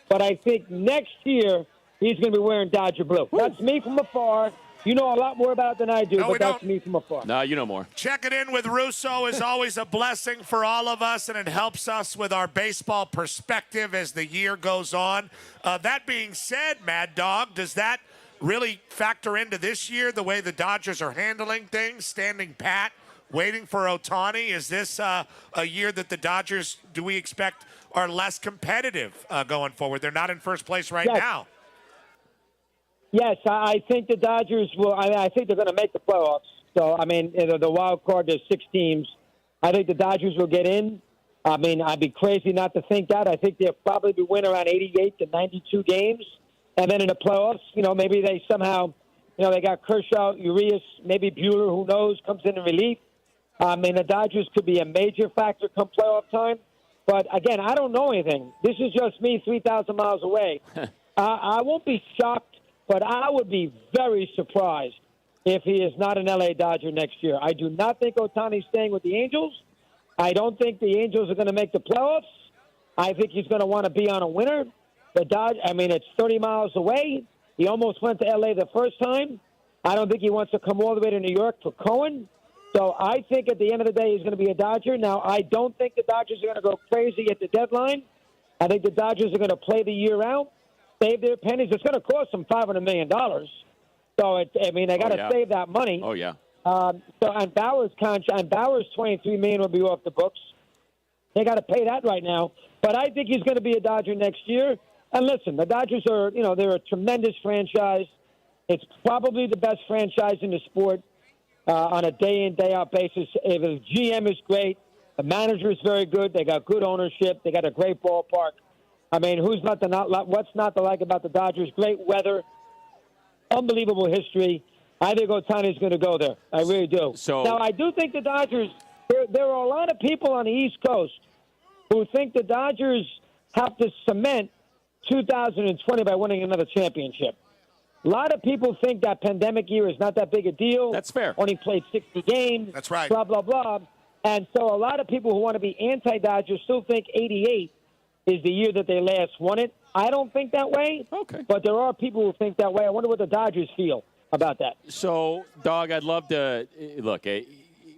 But I think next year he's going to be wearing Dodger blue. That's me from afar. You know a lot more about it than I do, but that's me from afar. No, you know more. Checking in with Russo is always a blessing for all of us, and it helps us with our baseball perspective as the year goes on. That being said, Mad Dog, does that really factor into this year, the way the Dodgers are handling things, standing pat, waiting for Ohtani? Is this a year that the Dodgers, do we expect, are less competitive going forward? They're not in first place right now. Yes, I think the Dodgers will. I think they're going to make the playoffs. So, I mean, the wild card, there's 6 teams. I think the Dodgers will get in. I mean, I'd be crazy not to think that. I think they'll probably be win around 88 to 92 games. And then in the playoffs, maybe they somehow, they got Kershaw, Urias, maybe Buehler, who knows, comes in relief. I mean, the Dodgers could be a major factor come playoff time. But, again, I don't know anything. This is just me 3,000 miles away. I won't be shocked. But I would be very surprised if he is not an L.A. Dodger next year. I do not think Ohtani's staying with the Angels. I don't think the Angels are going to make the playoffs. I think he's going to want to be on a winner. It's 30 miles away. He almost went to L.A. the first time. I don't think he wants to come all the way to New York for Cohen. So I think at the end of the day he's going to be a Dodger. Now, I don't think the Dodgers are going to go crazy at the deadline. I think the Dodgers are going to play the year out. Save their pennies. It's going to cost them $500 million. So, they got to save that money. Oh, yeah. And Bauer's contract, and Bauer's $23 million will be off the books. They got to pay that right now. But I think he's going to be a Dodger next year. And listen, the Dodgers are, they're a tremendous franchise. It's probably the best franchise in the sport on a day-in, day-out basis. The GM is great. The manager is very good. They got good ownership. They got a great ballpark. I mean, what's not to like about the Dodgers? Great weather, unbelievable history. I think Ohtani's going to go there. I really do. Now, I do think the Dodgers, there are a lot of people on the East Coast who think the Dodgers have to cement 2020 by winning another championship. A lot of people think that pandemic year is not that big a deal. That's fair. Only played 60 games. That's right. Blah, blah, blah. And so a lot of people who want to be anti-Dodgers still think 88 is the year that they last won it. I don't think that way. Okay. But there are people who think that way. I wonder what the Dodgers feel about that. So, Dog, I'd love to look.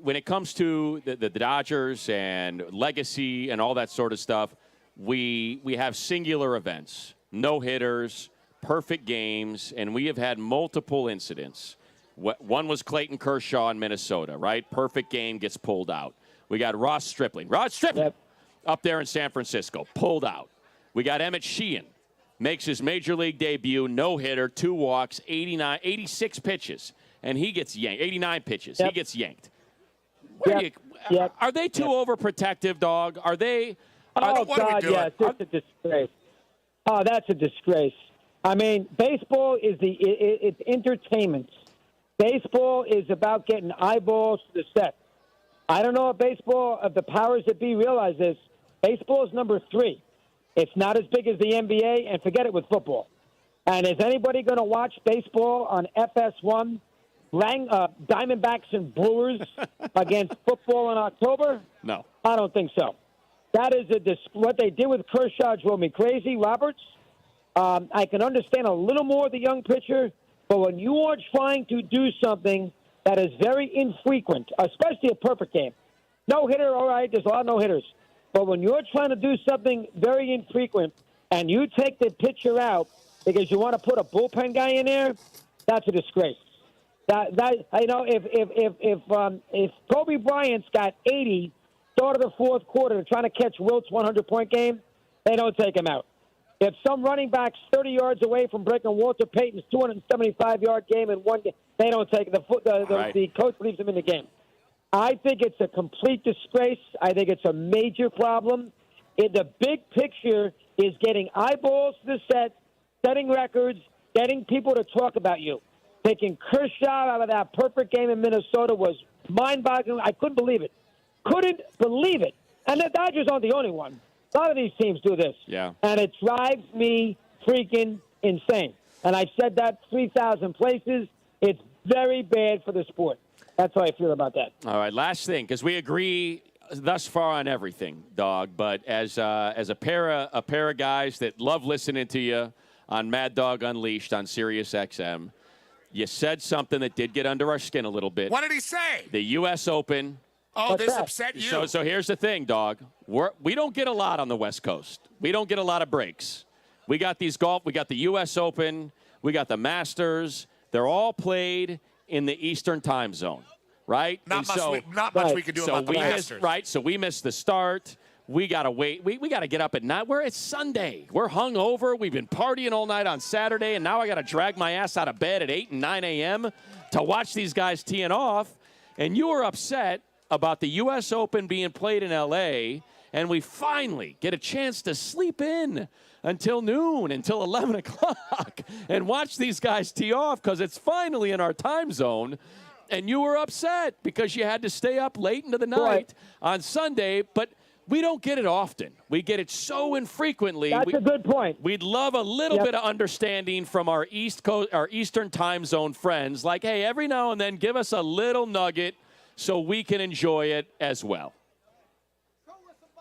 When it comes to the Dodgers and legacy and all that sort of stuff, we have singular events, no-hitters, perfect games, and we have had multiple incidents. One was Clayton Kershaw in Minnesota, right? Perfect game, gets pulled out. We got Ross Stripling. Yep. Up there in San Francisco, pulled out. We got Emmett Sheehan, makes his major league debut, no-hitter, 2 walks, 86 pitches, and he gets yanked. 89 pitches, he gets yanked. Are they too overprotective, dog? Are they? Oh, God, yes. It's a disgrace. Oh, that's a disgrace. I mean, baseball is it's entertainment. Baseball is about getting eyeballs to the set. I don't know if the powers that be realize this. Baseball is number 3. It's not as big as the NBA, and forget it with football. And is anybody going to watch baseball on FS1, Diamondbacks and Brewers against football in October? No. I don't think so. That is what they did with Kershaw drove me crazy. Roberts, I can understand a little more the young pitcher, but when you are trying to do something that is very infrequent, especially a perfect game, no hitter, all right, there's a lot of no hitters. But when you're trying to do something very infrequent and you take the pitcher out because you want to put a bullpen guy in there, that's a disgrace. If Kobe Bryant's got 80 start of the fourth quarter trying to catch Wilt's 100-point game, they don't take him out. If some running back's 30 yards away from breaking Walter Payton's 275-yard game in one game, they don't take him. The coach leaves him in the game. I think it's a complete disgrace. I think it's a major problem. The big picture is getting eyeballs to the set, setting records, getting people to talk about you. Taking Kershaw out of that perfect game in Minnesota was mind-boggling. I couldn't believe it. Couldn't believe it. And the Dodgers aren't the only one. A lot of these teams do this. Yeah. And it drives me freaking insane. And I've said that 3,000 places. It's very bad for the sport. That's how I feel about that. All right, last thing, because we agree thus far on everything, dog. But as a pair of guys that love listening to you on Mad Dog Unleashed on Sirius XM, you said something that did get under our skin a little bit. What did he say? The U.S. Open. Oh, this upset you. So here's the thing, dog. We don't get a lot on the West Coast. We don't get a lot of breaks. We got these golf. We got the U.S. Open. We got the Masters. They're all played in the Eastern time zone, right? Not much we can do about the Masters. So we missed the start. We got to wait. We got to get up at night. It's Sunday. We're hungover. We've been partying all night on Saturday, and now I got to drag my ass out of bed at 8 and 9 a.m. to watch these guys teeing off. And you were upset about the U.S. Open being played in L.A., and we finally get a chance to sleep in until noon, until 11 o'clock, and watch these guys tee off because it's finally in our time zone. And you were upset because you had to stay up late into the night on Sunday, but we don't get it often. We get it so infrequently. That's a good point. We'd love a little bit of understanding from our Eastern time zone friends, like, hey, every now and then give us a little nugget so we can enjoy it as well.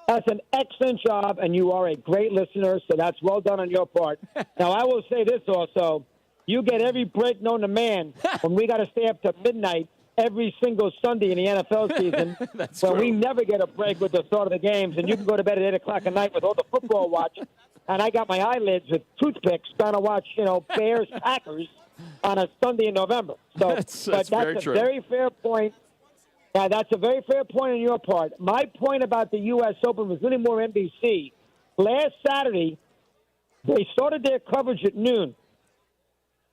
That's an excellent job, and you are a great listener, so that's well done on your part. Now, I will say this also. You get every break known to man when we got to stay up to midnight every single Sunday in the NFL season. That's when true. we never get a break with the start of the games, and you can go to bed at 8 o'clock at night with all the football watch, and I got my eyelids with toothpicks trying to watch, Bears-Packers on a Sunday in November. So, that's very true. Very fair point. Yeah, that's a very fair point on your part. My point about the U.S. Open was really more NBC. Last Saturday, they started their coverage at noon.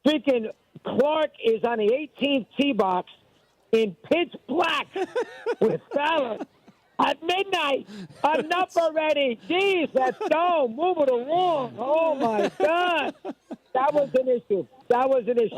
Freaking Clark is on the 18th tee box in pitch black with Fowler at midnight. Enough already. Jeez, let's go. Move it along. Oh, my God. That was an issue.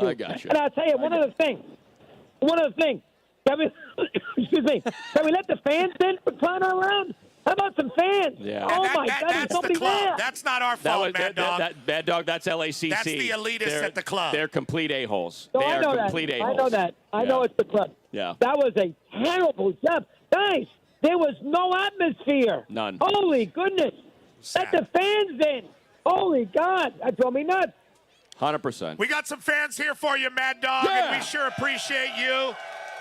I got you. And I'll tell you, one other thing. Can we let the fans in for crying out loud? How about some fans? Yeah. Oh, my God, there's That's nobody the club. there. That's not our fault, Mad Dog. Mad Dog, that's LACC. That's the elitists at the club. They're complete a-holes. No, They I are know complete that. a-holes. I know that. I know it's the club. Yeah. That was a terrible job. Guys, there was no atmosphere. None. Holy goodness. Let the fans in. Holy God. That drove me nuts. 100%. We got some fans here for you, Mad Dog, and we sure appreciate you.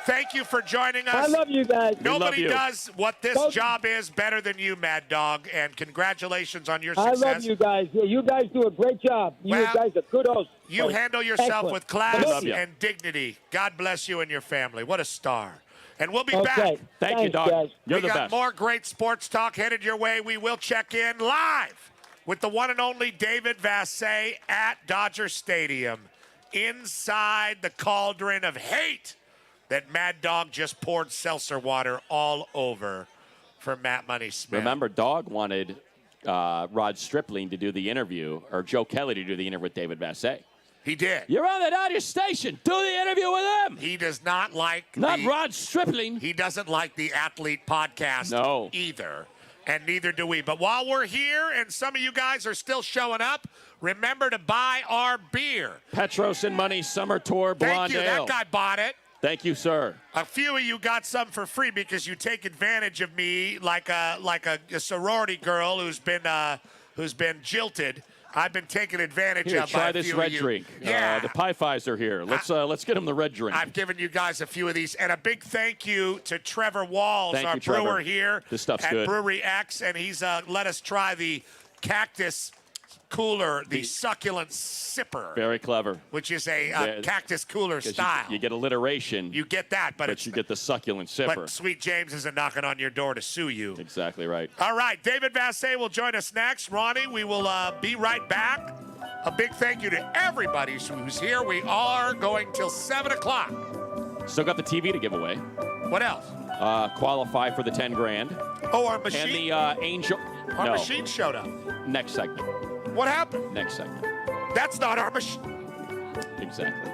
Thank you for joining us. I love you guys. Nobody does what this job is better than you, Mad Dog, and congratulations on your I success. love you guys. Yeah, you guys do a great job. You guys are good hosts. You handle yourself Excellent. with class Love you. and dignity. God bless you and your family. What a star. And we'll be Okay. back. Thank you, Dog. guys. You're we the got best. more great sports talk headed your way. We will check in live with the one and only David Vassay at Dodger Stadium inside the cauldron of hate that Mad Dog just poured seltzer water all over for Matt Money Smith. Remember, Dog wanted Rod Stripling to do the interview, or Joe Kelly to do the interview with David Vassegh. He did. You're on the Dodgers station. Do the interview with him. He does not like Rod Stripling. He doesn't like the Athlete Podcast either, and neither do we. But while we're here and some of you guys are still showing up, remember to buy our beer. Petros and Money Summer Tour Blonde Thank you. Ale. That guy bought it. Thank you, sir. A few of you got some for free because you take advantage of me like a sorority girl who's been jilted. I've been taken advantage Here, of try by a this few red of you. drink. Yeah. The Pie Fies are here. Let's get them the red drink. I've given you guys a few of these. And a big thank you to Trevor Walls, Thank our you, Trevor. brewer here This stuff's at good. Brewery X. And he's let us try the Cactus Cooler, the Succulent Sipper. Very clever. Which is a Cactus Cooler style. You get alliteration. You get that, but you get the succulent sipper. But Sweet James isn't knocking on your door to sue you. Exactly right. All right, David Vassegh will join us next. Ronnie, we will be right back. A big thank you to everybody who's here. We are going till 7 o'clock. Still got the TV to give away. What else? Qualify for the 10 grand. Oh, our machine. And the Angel. Our machine showed up. Next segment. What happened? Next segment. That's not our machine. Exactly.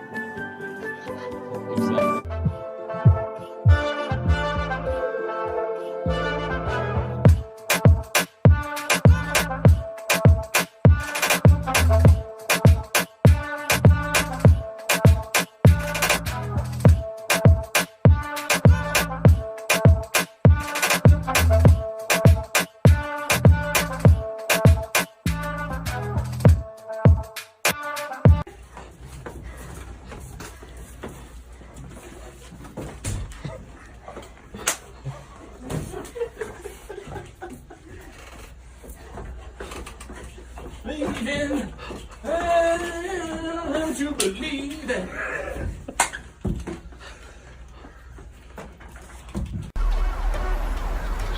To believe that.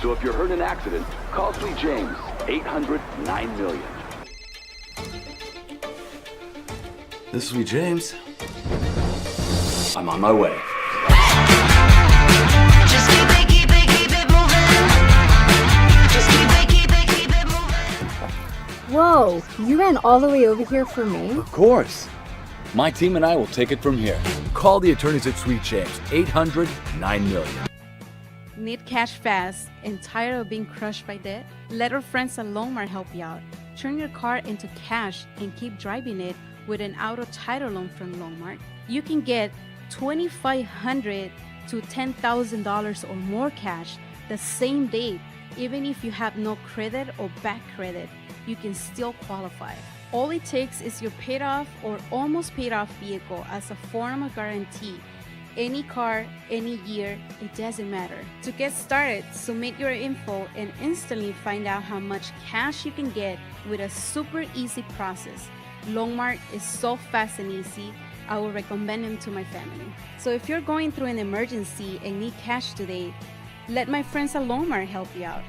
So if you're hurt in an accident, call Sweet James, 800-9-million. This is Sweet James. I'm on my way. Just keep it moving. Just keep it moving. Whoa, you ran all the way over here for me? Of course. My team and I will take it from here. Call the attorneys at Sweet James, 800-9-million. Need cash fast and tired of being crushed by debt? Let our friends at Longmar help you out. Turn your car into cash and keep driving it with an auto title loan from Longmar. You can get $2,500 to $10,000 or more cash the same day. Even if you have no credit or bad credit, you can still qualify. All it takes is your paid off or almost paid off vehicle as a form of guarantee. Any car, any year, it doesn't matter. To get started, submit your info and instantly find out how much cash you can get with a super easy process. Longmar is so fast and easy, I will recommend them to my family. So if you're going through an emergency and need cash today, let my friends at Longmar help you out.